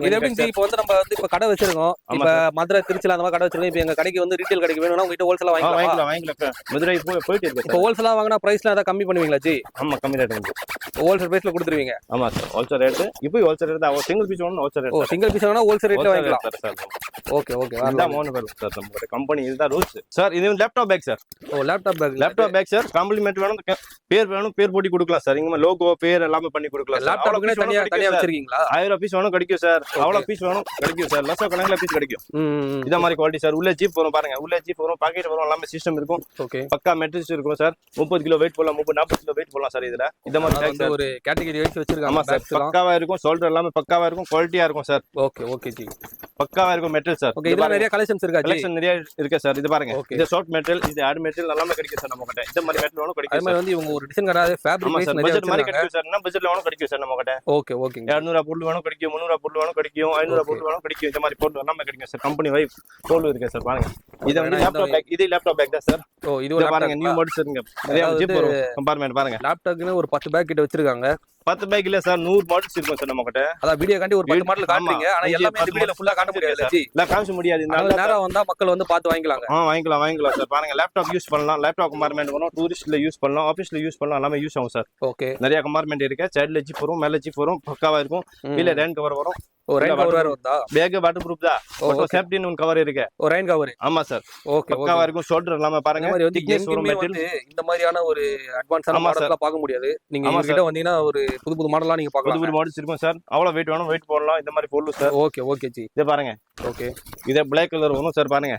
இது எப்படி ஜி இப்போ வந்து நம்ம வந்து இப்போ கடை வச்சிருக்கோம்.
ஆமா
இப்போ மதுரை திருச்சில அந்த மாதிரி கடை வச்சிருக்கோம். இப்போ எங்க கடைக்கு வந்து ரீட்டைல் கடைக்கு வேணும்னா உங்ககிட்ட ஹோல்சேலா வாங்கிக்கலாம்.
வாங்கிக்கலாம். மதுரை போயிட்டு இருக்கு
இப்போ
சார்.
ஹோல்சேலா வாங்கினா பிரைஸ்ல ஏதாவது கம்மி பண்ணுவீங்களா ஜி?
ஆமா கம்மி ரேட் வந்து.
ஹோல்சேல் பிரைஸ்ல கொடுத்துருவீங்க.
ஆமா சார். Wholesale rate. இப்போ ஹோல்சேல் ரேட் தான். சிங்கிள் பீஸ் வேணும் ஹோல்சேல்
ஓ
ரேட்.
சிங்கிள் பீஸ் வேணா ஹோல்சேல் ரேட்ல வாங்கிக்கலாம்.
சார்.
Okay, okay.
இதுதான் மோனோ பேக் சார் நம்ம கம்பெனி இதுதான் ரூல்ஸ். சார் இது லேப்டாப் பேக் சார்.
ஓ laptop bag.
Laptop bag sir. Compliment வேணும், பேர் போட்டு கொடுக்கலாம் சார். இங்க லோகோ பேர் எல்லாமே பண்ணி கொடுக்கலாம் சார்.
லேப்டாப்க்குனே தனியா வச்சிருக்கீங்களா?
1000 பீஸ் வேணும் கிடைக்கும் சார். அவ்வளவு பீஸ் வேணும் கிடைக்கும் சார். லட்ச கணக்குல பீஸ் கிடைக்கும். இத மாதிரி குவாலிட்டி சார். உள்ள ஜீப் வரும் பாருங்க. உள்ள ஜீப் வரும், பாக்கெட் வரும், எல்லாமே சிஸ்டம் இருக்கும்.
ஓகே.
பக்கா மெட்டீரியல்ஸ் இருக்கும் சார். 30 கிலோ வெயிட் போடலாம், 30-40 கிலோ வெயிட் போடலாம் சார் இதுல. இத மாதிரி பேக் சார்.
ஒரு கேட்டகரி வைஸ் வச்சிருக்காங்க.
ஆமா சார். பக்காவா இருக்கும். ஷோல்டர் எல்லாமே பக்காவா இருக்கும், குவாலிட்டியா இருக்கும் சார்.
Okay, okay G.
பக்காவா இருக்கும் மெட்டீரியல் சார்.
ஓகே, இதுல நிறைய கலெக்ஷன்ஸ் இருக்கா ஜி?
கலெக்ஷன் நிறைய இருக்கு சார். இது பாருங்க.
Okay.
இது சாஃப்ட் மெட்டீரியல், இது ஹார்ட் மெட்டீரியல் எல்லாமே கிடைக்கும் சார் நம்ம கிட்ட. இந்த மாதிரி மெட்டீரியல் வேணும்
அதே
கிடைக்கும்
மாதிரி
சார்.
வந்து இவங்க ஒரு டிசைன் கடாது ஃபேப்ரிக்
ஆமா
வைஸ்
சார்.
நிறைய
பட்ஜெட் மாதிரி
வச்சிருக்காங்க.
கிடைக்கும் சார். என்ன பட்ஜெட்ல வேணும் கிடைக்கும் சார் நம்ம கிட்ட.
Okay, okay.
200 பொருள் வேணும் கிடைக்கும், 300 பொருள் வேணும் கிடைக்கும், 500 பொருள் வேணும் கிடைக்கும். இந்த மாதிரி பொருள் எல்லாமே கிடைக்கும் சார். கம்பெனி வைஸ் பொருள் இருக்கு சார் பாருங்க. இது வந்து லேப்டாப் பேக். இது லேப்டாப் பேக் தான் சார்.
ஓ இது
இது பாருங்க. நியூ மாடல்ஸ் இருக்குங்க. நிறைய ஜிப் வரும். கம்பார்ட்மெண்ட் பாருங்க.
லேப்டாப்க்குன்னு ஒரு 10 பேக் கிட்ட வச்சிருக்காங்க.
10 பேக் இல்ல சார் 100 மாடல்ஸ் இருக்கும் சார் நம்ம கிட்ட.
அதான் வீடியோ காண்டி ஒரு 10 மாடல்
ஆமா.
காட்டுறீங்க ஆனா
அஞ்சு,
எல்லாமே இந்த
10
வீடியோல ஃபுல்லா காட்ட முடியாது ஜி.
இல்ல காமிச்ச முடியாது.
அதனால நேரா வந்தா மக்கள் வந்து பார்த்து வாங்கிக்கலாங்க.
வாங்கிக்கலாம் சார். பாருங்க லேப்டாப் யூஸ் பண்ணலாம், லேப்டாப் கம்பார்ட்மெண்ட் வரும், டூரிஸ்ட்ல யூஸ் பண்ணலாம், ஆபீஸ்ல யூஸ் பண்ணலாம், எல்லாமே யூஸ் ஆகும் சார்.
ஓகே
நிறைய கம்பார்ட்மெண்ட் இருக்கு. சைடுல ஜிப் வரும், மேல ஜிப் வரும், பக்காவா இருக்கும். கீழ ரெயின் கவர் வரும்.
ஒரு ரெயின் கவர் வேற வருதா?
பேக் வாட்டர் ப்ரூஃப் தான். ஒரு சேஃப்டின்னு ஒரு கவர் இருக்கு.
ஒரு ரெயின் கவர்.
ஆமா சார்.
ஓகே
பக்காவா இருக்கும். ஷோல்டர் எல்லாமே பாருங்க.
இந்த மாதிரி வந்து
thickness வரும்
எங்கேயுமே
மெட்டீரியல்.
வந்து இந்த மாதிரியான ஒரு அட்வான்ஸான
ஆமா
மாடல்லாம் பார்க்க முடியாது. நீங்க
ஆமா
எங்ககிட்ட வந்தீங்கன்னா ஒரு புது மாடலா நீங்க
புது
பார்க்கலாம்.
புது மாடல்ஸ் இருக்கும் சார். அவ்வளவு வெயிட் வேணும் வெயிட் போடலாம். இந்த மாதிரி பொருள் சார்.
Okay okay G.
இதை பாருங்க.
ஓகே
இதே பிளாக் கலர் வரும் சார். பாருங்க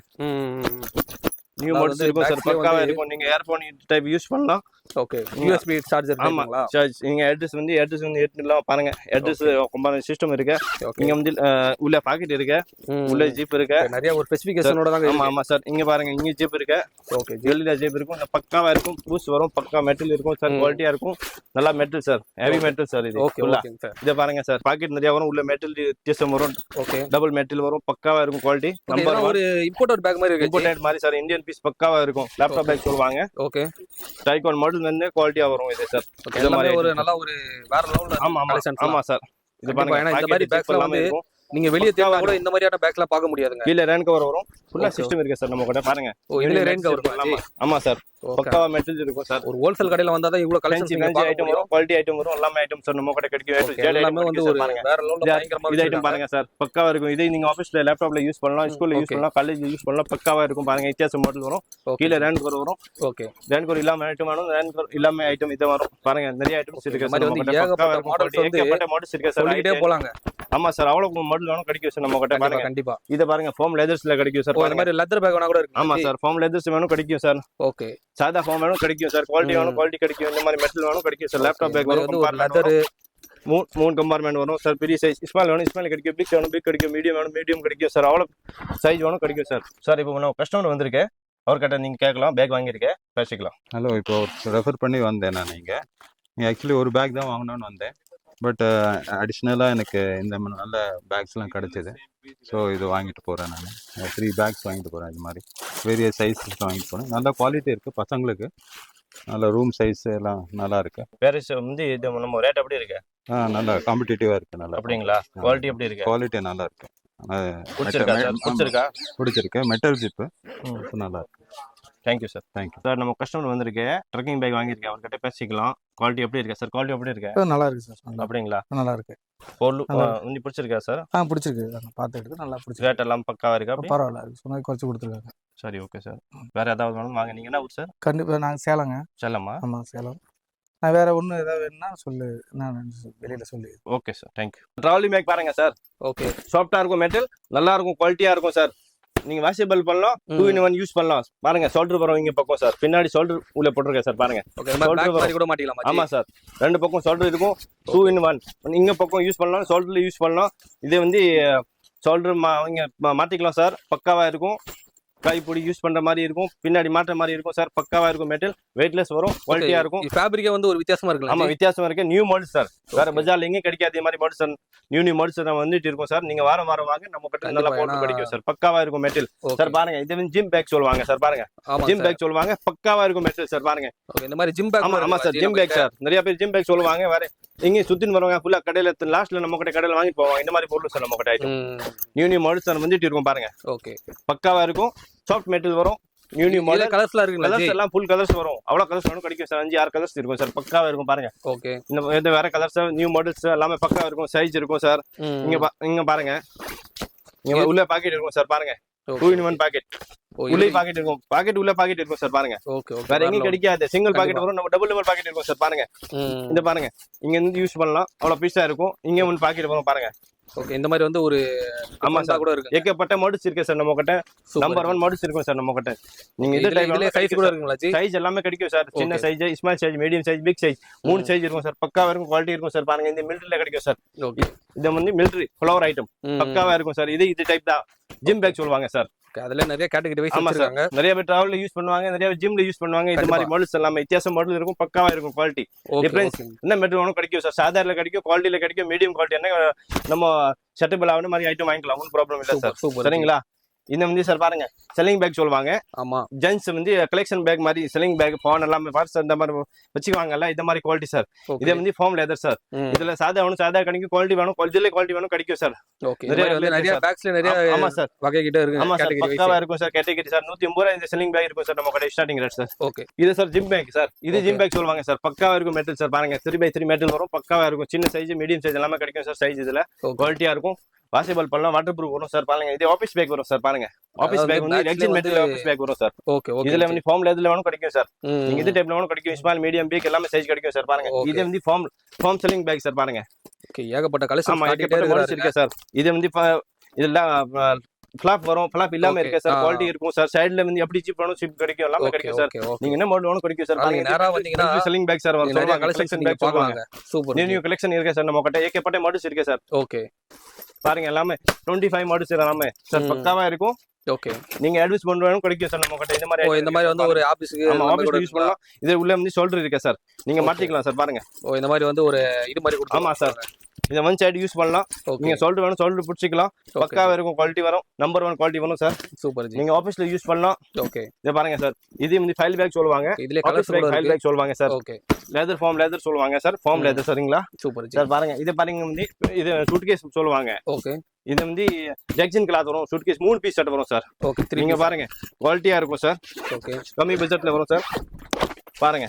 நியூ
அதாவது
மாடல்ஸ் இருக்கும் சார்.
backsல
பக்காவா
வந்து-
இருக்கும். நீங்க ஏர்போன் டைப் யூஸ் பண்ணலாம்.
ஓகே யூஎஸ்பி சார்ஜர்
ஆமா
இருக்குங்களா?
சார்ஜ். நீங்க அட்ரஸ் வந்து எட்டுலாம் பாருங்க. அட்ரஸ் கம்பார்ட்மெண்ட் சிஸ்டம் இருக்கு.
ஓகே
இங்க வந்து உள்ள பாக்கெட் இருக்கு, உள்ள ஜிப் இருக்கு.
நிறைய ஒரு ஸ்பெசிஃபிகேஷனோட தாங்க
ஆமா ஆமா சார். இங்க பாருங்க, இங்க ஜிப் இருக்கு.
ஓகே
ஜெல்லில ஜிப் இருக்கும். இந்த பக்காவா இருக்கும். பூஸ்ட் வரும். பக்கா மெட்டல் இருக்கும் சார். குவாலிட்டியா இருக்கும். நல்லா metal sir. Heavy metal sir இது.
ஓகே
ஃபுல்லா
ஓகேங்க சார்.
இத பாருங்க சார். பாக்கெட் நிறைய வரும். உள்ள மெட்டல் வித்தியாசம் வரும்.
ஓகே
டபுள் மெட்டல் வரும். பக்காவா இருக்கும். குவாலிட்டி நம்பர்
ஒரு இம்போர்ட்டட் பேக் மாதிரி இருக்கு.
இம்போர்ட்டட் மாதிரி சார். இந்தியன் பீஸ் பக்காவா இருக்கும். லேப்டாப் பேக் சொல்லுவாங்க.
ஓகே
டைகான் மாடல் வந்து குவாலிட்டியா வரும் இது சார்.
ஓகே
இந்த
எல்லாமே
மாதிரி
ஒரு நல்ல ஒரு வேற லெவல்ல
ஆமா ஆமா
கலெக்ஷன்ஸ்.
ஆமா சார். இது
கண்டிப்பா,
பாருங்க.
ஏன்னா இந்த
இந்த
மாதிரி
மாதிரி
bags
பேக்ல
எல்லாம்
வந்து
வந்து நீங்க வெளிய தேடினா கூட இந்த மாதிரியான பேக்லாம் பார்க்க முடியாதுங்க.
கீழ ரெயின் கவர் வரும். ஃபுல்லா
Okay.
சிஸ்டம் இருக்கு சார் நம்ம கூட. பாருங்க.
ஓ இதுல ரெயின் கவர்
ஆமா ஆமா சார். பக்காவா மெட்டல் இருக்கும் சார்.
ஒரு ஹோல்சேல் கடையில வந்தா தான் இவ்வளவு கலெக்ஷன்ஸ் நீங்க பார்க்க
ஐட்டம்
முடியும்.
வரும். குவாலிட்டி ஐட்டம் வரும். எல்லாமே ஐட்டம் சார் நம்ம கூட கிடைக்கும்.
Okay, எல்லாமே வந்து ஒரு வேற லெவல்ல பயங்கரமா
இது ஐட்டம் பாருங்க சார். பக்காவா இருக்கும். இதை நீங்க ஆபீஸ்ல லேப்டாப்ல யூஸ் பண்ணலாம், ஸ்கூல்ல யூஸ்
Okay.
பண்ணலாம், காலேஜ்ல யூஸ் பண்ணலாம். பக்காவா இருக்கும். பாருங்க வித்தியாசம் மாடல் வரும். கீழ ரெயின் கவர் வரும்.
ஓகே
ரெயின் கவர் இல்லாம ஐட்டம் வரும். ரெயின் கவர் இல்லாம ஐட்டம் இது வரும். பாருங்க நிறைய ஐட்டம்ஸ் இருக்கு
இந்த
சார்.
மாதிரி
நம்ம
வந்து
கிட்ட
ஏகப்பட்ட
பக்காவா இருக்கும்.
models வந்து
ஏகப்பட்ட மாடல்ஸ் இருக்கு சார்.
சொல்லிட்டே போலாங்க.
ஆமா சார். அவ்வளவு மாடல் வேணும் கிடைக்கும் சார் நம்ம கிட்ட.
கண்டிப்பா
பாருங்க.
கண்டிப்பா.
இத பாருங்க. ஃபோம் லெதர்ஸ்ல கிடைக்கும் சார்.
ஓ இந்த
பாருங்க.
மாதிரி லெதர் பேக் வேணா கூட இருக்கு.
ஆமா சார். ஃபோம் லெதர்ஸ் வேணும் கிடைக்கும் சார்.
ஓகே
சாதா ஃபோம் வேணும் கிடைக்கும் சார். குவாலிட்டி வேணும் குவாலிட்டி கிடைக்கும். இந்த மாதிரி மெட்டல் வேணும் கிடைக்கும் சார். லேப்டாப் பேக் வரும்.
வந்து ஒரு லெதர்
மூணு கம்பார்ட்மெண்ட் வரும் சார். பெரிய சைஸ் ஸ்மால் வேணும் ஸ்மால் கிடைக்கும். பிக் வேணும் பிக் கிடைக்கும். மீடியம் வேணும் மீடியம் கிடைக்கும் சார். அவ்வளவு சைஸ் வேணும் கிடைக்கும் சார். சார் இப்போ நான் கஸ்டமர் வந்திருக்கேன். அவர்கிட்ட நீங்க கேட்கலாம். பேக் வாங்கியிருக்கேன், பேசிக்கலாம்.
ஹலோ, இப்போ ரெஃபர் பண்ணி வந்தேன் நான். நீங்கள் ஆக்சுவலி ஒரு பேக் தான் வாங்கணும்னு வந்தேன். பட் அடிஷ்னலாக எனக்கு இந்த நல்ல பேக்ஸ்லாம் கிடச்சிது. ஸோ இது வாங்கிட்டு போகிறேன். நான் 3 பேக்ஸ் வாங்கிட்டு போகிறேன். இது மாதிரி வேரிய சைஸஸ் வாங்கிட்டு போகிறேன். நல்ல குவாலிட்டி இருக்குது பசங்களுக்கு. நல்ல ரூம் சைஸ் எல்லாம் நல்லா இருக்கு.
பேரிஸ் வந்து இது நம்ம ரேட் எப்படி இருக்கு?
நல்லா காம்படிட்டிவாக இருக்குது. நல்லா
அப்படிங்களா? குவாலிட்டி எப்படி இருக்கு?
குவாலிட்டி நல்லா இருக்கு.
பிடிச்சிருக்கா சார்? பிடிச்சிருக்கா?
பிடிச்சிருக்கு. மெட்டல் ஜிப்பு நல்லா இருக்கு.
Thank you sir.
தேங்க்யூ
சார் நம்ம கஸ்டமர் வந்திருக்கேன். ட்ரெக்கிங் பேக் வாங்கியிருக்கேன். அவர்கிட்ட பேசிக்கலாம். குவாலிட்டி எப்படி இருக்கு சார்? குவாலிட்டி எப்படி இருக்கு?
நல்லா இருக்கு சார்.
அப்படிங்களா?
நல்லா இருக்கு.
பொருள் வந்து பிடிச்சிருக்கா சார்?
பிடிச்சிருக்கு. பார்த்து எடுத்து நல்லா பிடிச்சிருக்கு.
ரேட் எல்லாம் பக்காவா இருக்கா?
பரவாயில்ல. சொன்னது குறைச்சி கொடுத்துருக்காங்க.
சரி ஓகே சார். வேற ஏதாவது வேணும் வாங்க. நீங்க என்ன ஊர் சார்?
கண்டிப்பாக நாங்கள் சேலங்க.
சேலமா?
ஆமாம் சேலம். நான் வேற ஒன்றும் ஏதாவது வேணும்னா சொல்லு, நான் வெளியில சொல்லி.
Okay sir. Thank you. Travelling bag பாருங்க சார்.
ஓகே
சாஃப்டா இருக்கும். மெட்டல் நல்லா இருக்கும். குவாலிட்டியா இருக்கும் சார். நீங்க வாஷபிள் பண்ணலாம். 2-in-1 யூஸ் பண்ணலாம். பாருங்க ஷோல்டர் வரும் இங்க பக்கம் சார். பின்னாடி ஷோல்டர் உள்ள போட்டுருக்கேன் சார். பாருங்க.
ஓகே இந்த பேக் மாதிரி கூட மாட்டிக்கலாம்.
ஆமா சார். ரெண்டு பக்கம் ஷோல்டர் இருக்கும். 2-in-1 இங்க பக்கம் யூஸ் பண்ணலாம். ஷோல்டர்ல யூஸ் பண்ணலாம். இது வந்து ஷோல்டர் இங்க மாட்டிக்கலாம் சார். பக்காவா இருக்கும். கைப்பிடி யூஸ் பண்ற மாதிரி இருக்கும். பின்னாடி மாற்ற மாதிரி இருக்கும் சார். பக்காவா இருக்கும். மெட்டல் வெயிட்லெஸ் வரும். குவாலிட்டியா இருக்கும்.
ஃபேப்ரிக்கே வந்து ஒரு வித்தியாசமா இருக்குல்ல?
ஆமா வித்தியாசமா இருக்கு. New model sir. வேற பஜார்ல எங்கேயும் கிடைக்காத மாதிரி மாடல் சார். நியூ மாடல்ஸ் நம்ம வந்துட்டு இருக்கோம் சார். நீங்க வாரம் வாங்க. நம்ம கிட்ட நல்லா போட்டு கிடைக்கும் சார். பக்காவா இருக்கும் மெட்டல் சார். பாருங்க. இது வந்து ஜிம் பேக் சொல்லுவாங்க சார். பாருங்க. ஜிம் பேக் சொல்லுவாங்க. பக்காவா இருக்கும் மெட்டல் சார். பாருங்க.
ஓகே இந்த மாதிரி ஜிம் பேக்.
ஆமா சார். Gym bag sir. நிறைய பேர் ஜிம் பேக் சொல்லுவாங்க. வேற எங்கேயும் சுத்தின்னு வருவாங்க. ஃபுல்லா கடையில லாஸ்ட்ல நம்ம கிட்ட கடையில வாங்கி போவாங்க. இந்த மாதிரி பொருள் சார் நம்ம கிட்ட ஐட்டம். நியூ மாடல்ஸ் சார் வந்துட்டு இருக்கும். பாருங்க.
ஓகே
பக்காவா இருக்கும். சாஃப்ட் மெட்டல் வரும். நியூ மாடல்
கலர்ஸ்லாம் இருக்குங்களா?
கலர்ஸ் எல்லாம் ஃபுல் கலர்ஸ் வரும். அவ்வளவு கலர்ஸ் வேணும் கிடைக்கும் சார். 5-6 கலர்ஸ் இருக்கும் சார். பக்காவா இருக்கும். பாருங்க.
ஓகே
இந்த வேற கலர்ஸ் நியூ மாடல்ஸ் எல்லாமே பக்காவா இருக்கும். சைஸ் இருக்கும் சார். இங்க பாருங்க. இங்க உள்ள பாக்கெட் இருக்கும் சார். பாருங்க. 2-in-1 packet. உள்ள பாக்கெட் இருக்கும். பாக்கெட் உள்ள பாக்கெட் இருக்கும் சார். பாருங்க.
ஓகே ஓகே
வேற எங்கேயும் கிடைக்காது. சிங்கிள் பாக்கெட் வரும். நம்ம டபுள் பாக்கெட் இருக்கும் சார். பாருங்க. இந்த பாருங்க. இங்க இருந்து யூஸ் பண்ணலாம். அவ்வளவு பீஸா இருக்கும். இங்க ஒன்னு பாக்கெட் வரும். பாருங்க.
ஓகே இந்த மாதிரி வந்து ஒரு
ஆமா சார்
கூட இருக்கு.
ஏகப்பட்ட மாடல்ஸ் இருக்கு சார் நம்ம கிட்ட. நம்பர் 1 மாடல்ஸ் இருக்கும் சார் நம்ம கிட்ட. நீங்க
இதுல சைஸ் கூட இருக்குங்களா ஜி?
சைஸ் எல்லாமே கிடைக்கும் சார். சின்ன size, small size, medium size, big size 3 size இருக்கும் சார். பக்காவா இருக்கும். குவாலிட்டி இருக்கும் சார். பாருங்க. இந்த மிலிட்டரில கிடைக்கும் சார்.
ஓகே
இது வந்து மிலிட்டரி ஃப்ளவர் ஐட்டம். பக்காவா இருக்கும் சார். இது டைப் தான் ஜிம் பேக் சொல்லுவாங்க சார்.
அதுல நிறைய கேட்டகரி வைஸ்
ஆமா
வச்சிருக்காங்க.
நிறைய பேர் டிராவல்ல யூஸ் பண்ணுவாங்க. நிறைய பேர் ஜிம்ல யூஸ் பண்ணுவாங்க. இந்த மாதிரி மாடல்ஸ் எல்லாமே வித்தியாச மாடல் இருக்கும். பக்காவா இருக்கும். குவாலிட்டி டிஃபரன்ஸ் என்ன மெட்டீரியல் வேணும் கிடைக்கும் சார். சாதாரண கிடைக்கும். குவாலிட்டில கிடைக்கும். மீடியம் குவாலிட்டி என்ன நம்ம செட்டபிள் ஆகுன மாதிரி ஐட்டம் வாங்கிக்கலாம். ஒன்றும் ப்ராப்ளம் இல்லை சார். சரிங்களா? இந்த வந்து சார் பாருங்க செல்லிங் பேக் சொல்லுவாங்க.
ஆமா
ஜென்ஸ் வந்து கலெக்ஷன் பேக் மாதிரி செல்லிங் பேக் ஃபோன் எல்லாமே பர்ஸ் இந்த மாதிரி வச்சுக்குவாங்கல்ல, இந்த மாதிரி குவாலிட்டி சார்.
ஓகே
இதே வந்து ஃபார்ம் லெதர் சார்.
ம்
இதுல சாதா வேணும் சாதா கிடைக்கும், குவாலிட்டி வேணும் குவாலிட்டி வேணும் கிடைக்கும் சார்.
ஓகே இந்த மாதிரி வந்து நிறைய
சார்.
பேக்ஸ்ல நிறைய
ஆமா சார்.
வகை கிட்ட இருக்கு
ஆமா சார்
கேட்டகரி
பக்காவா
வைஸ்
இருக்கும் சார். கேட்டகரி சார் 150 ரூபாய் இந்த செல்லிங் பேக் இருக்கும் சார் நம்ம கடை ஸ்டார்டிங் ரேட் சார்.
ஓகே
இது சார் ஜிம் பேக் சார். இது
Okay.
ஜிம் பேக் சொல்லுவாங்க சார். பக்காவா இருக்கும் மெட்டல் சார். பாருங்க 3x3 மெட்டல் வரும். பக்காவா இருக்கும். சின்ன சைஸ் மீடியம் சைஸ் எல்லாமே கிடைக்கும் சார். சைஸ் இதுல
ஓகே
குவாலிட்டியா இருக்கும். வாஷபிள் பண்ணலாம், வாட்டர் ப்ரூஃப் வரும் சார். பாருங்க இது ஆபீஸ் பேக் வரும் சார். பாருங்க ஆபீஸ்
அதாவது
பேக் வந்து
bagsல
ரெக்ஸின் மெட்டல்
வந்து-
ஆபீஸ் பேக் வரும் சார்.
ஓகே ஓகே
இதுல வந்து ஃபார்ம் லெதர்ல வேணும் கிடைக்கும் சார்.
ம்
நீங்க இது டைப்ல வேணும் கிடைக்கும். ஸ்மால் மீடியம் பிக் எல்லாமே சைஸ் கிடைக்கும் சார். பாருங்க
Okay.
இது வந்து ஃபார்ம் செல்லிங் பேக் சார். பாருங்க
ஓகே ஏகப்பட்ட கலெக்ஷன்
ஆமா
காட்டிட்டே
ஏகப்பட்ட மாடல்ஸ்
இருக்காரு
இருக்கு சார். இது வந்து இதெல்லாம் ஃபிளாப் வரும். ஃபிளாப் இல்லாம
Okay.
இருக்கு சார்.
ஆ.
குவாலிட்டி இருக்கும் சார். சைடுல வந்து எப்படி ஜிப் வேணும் ஜிப் கிடைக்கும் எல்லாமே
ஓகே
கிடைக்கும் சார்.
ஓகே ஓகே
நீங்க என்ன மாடல் வேணும் கிடைக்கும் சார்.
நீங்க நேரா வந்தீங்கன்னா
செல்லிங் பேக் சார் வரும்.
நிறைய
சொல்லுவாங்க
கலெக்ஷன்
கலெக்ஷன்
நீங்க
பேக் சொல்லுவாங்க.
பார்க்கலாங்க சூப்பர்
நியூ கலெக்ஷன் இருக்கு சார் நம்ம கிட்ட. ஏகப்பட்ட மாடல்ஸ் இருக்கு சார்.
ஓகே
பாருங்க எல்லாமே 25 மாடல்ஸ் எல்லாமே சார்.
ம்.
பக்காவா இருக்கும்.
ஓகே
நீங்க அட்வைஸ் பண்றவங்க கிடைக்கும் சார் நம்ம கிட்ட. இந்த மாதிரி
ஓ இந்த மாதிரி வந்து ஒரு ஆபீஸ்க்கு
ஆமா ஆபீஸ்ல யூஸ் பண்ணலாம். இது உள்ள வந்து ஷோல்டர் இருக்கு சார். நீங்க
Okay.
மாட்டிக்கலாம் சார். பாருங்க
ஓ இந்த மாதிரி வந்து ஒரு இது மாதிரி கொடுத்து
ஆமா சார். இதை ஒன் சைடு யூஸ் பண்ணலாம்.
ஓகே
நீங்க ஷோல்டர் வேணும் ஷோல்டர் பிடிச்சிக்கலாம். பக்காவா இருக்கும். குவாலிட்டி வரும். நம்பர் 1 குவாலிட்டி வரும் சார்.
சூப்பர் ஜி
நீங்க ஆபீஸ்ல யூஸ் பண்ணலாம்.
ஓகே
இதை பாருங்க சார். இது வந்து ஃபைல் பேக் சொல்லுவாங்க.
இதுல
ஆபீஸ்
கலர்ஸ்
பேக்
கூட
ஃபைல்
இருக்கு
பேக் சொல்லுவாங்க sir.
Okay
leather form leather சொல்லுவாங்க சார். ஃபார்ம் லெதர் சரிங்களா
சூப்பர் ஜி
சார். பாருங்க இது பாருங்க வந்து இது சூட்கேஸ் சொல்லுவாங்க.
ஓகே
இது வந்து ஜெக்ஷன் கிளாத் வரும். சூட்கேஸ் 3 பீஸ் செட் வரும் சார்.
ஓகே 3
நீங்க பாருங்க குவாலிட்டியா இருக்கும் சார்.
ஓகே
கம்மி பட்ஜெட்ல வரும் சார். பாருங்க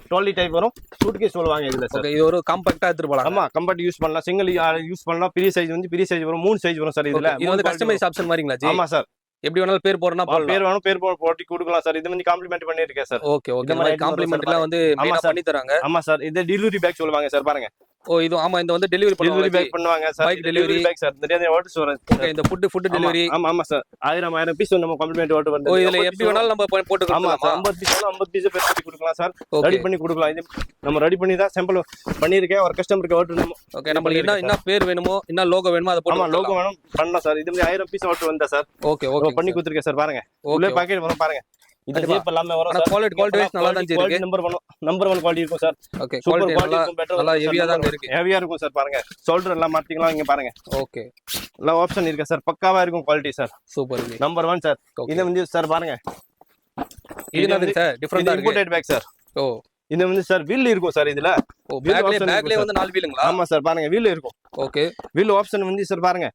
ட்ராலி டைப் வரும். சூட்கேஸ் சொல்லுவாங்க இதுல சார்.
ஓகே இது ஒரு காம்பாக்ட்டா எடுத்து போலாம்
ஆமா கம்பர்ட் யூஸ் பண்ணலாம். சிங்கிள் யூஸ் பண்ணலாம். பெரிய சைஸ் வந்து பெரிய சைஸ் வரும். 3 சைஸ் வரும் சார் இதுல.
இது வந்து கஸ்டமைஸ் ஆப்ஷன் மாதிரிங்களா ஜி
ஆமா சார்.
எப்படி வேணாலும் பேர் போறனா போடலாம்
பேர் வேணும் பேர் போட்டு கொடுக்கலாம் சார். இது வந்து காம்ப்ளிமெண்ட் பண்ணிருக்கேன் சார்.
ஓகே ஓகே
இந்த
இந்த
மாதிரி
மாதிரி காம்ப்ளிமெண்ட்லாம் வந்து
ஆமா
மெயினா
சார்.
பண்ணி தராங்க
ஆமா சார். இது டெலிவரி பேக் சொல்லுவாங்க சார். பாருங்க
ஓ இது ஆமா இந்த வந்து டெலிவரி
டெலிவரி
பண்ணுவாங்க
பேக் பண்ணுவாங்க sir.
Bike delivery.
Bag sir. நிறைய ஆர்டர்ஸ் வரும்.
ஓகே இந்த ஃபுட் டெலிவரி
ஆமா ஆமா சார். 1000 பீஸ் நம்ம காம்ப்ளிமெண்ட் ஆர்டர் வந்து
ஓ இதுல எப்படி வேணாலும் நம்ம போட்டு
ஆமா
கொடுக்கலாம்
50 பீஸ் 50 பீஸ் பேர் பண்ணி கொடுக்கலாம் சார்.
ஓகே
ரெடி பண்ணி கொடுக்கலாம். இது நம்ம ரெடி பண்ணி தான் சாம்பிள் பண்ணிருக்கேன். ஒரு கஸ்டமருக்கு ஆர்டர் நம்ம
ஓகே நம்மளுக்கு என்ன பேர் வேணுமோ என்ன லோகோ வேணுமோ அதை
ஆமா
போட்டு
லோகோ வேணும் பண்ணலாம் சார். இது வந்து 1000 பீஸ் ஆர்டர் வந்தா சார்.
ஓகே ஓகே
பண்ணி கொடுத்துருக்கேன் சார். பாருங்க உள்ள
ஓகே
பாக்கெட் வரும். பாருங்க இது
கண்டிப்பா.
ஜீப் எல்லாமே வரும்
ஆனா
சார்.
குவாலிட்டி வைஸ் நல்லா தான் இருக்கு
நம்பர் 1 குவாலிட்டி இருக்கும் sir.
Okay
super
quality
quality
நல்லா
இருக்கும். பெட்டர்
நல்லா ஹெவியா தான் இருக்கு
ஹெவியா இருக்கும் சார். பாருங்க ஷோல்டர் எல்லாம் மாத்திக்கலாம். இங்க பாருங்க
ஓகே
எல்லா ஆப்ஷன் இருக்கு சார். பக்காவா இருக்கும் quality sir.
Super G
number 1 sir.
Okay
இது வந்து சார் பாருங்க
இது என்னது சார் டிஃபரண்டா இருக்கு
இம்போர்ட்டட் பேக் சார்.
ஓ
இது வந்து சார் வீல் இருக்கும் சார் இதுல.
ஓ
wheel option
பேக்லயே
இருக்கும்
வந்து 4 வீலுங்களா
ஆமா சார். பாருங்க வீல் இருக்கும்.
ஓகே
வீல் ஆப்ஷன் வந்து சார் பாருங்க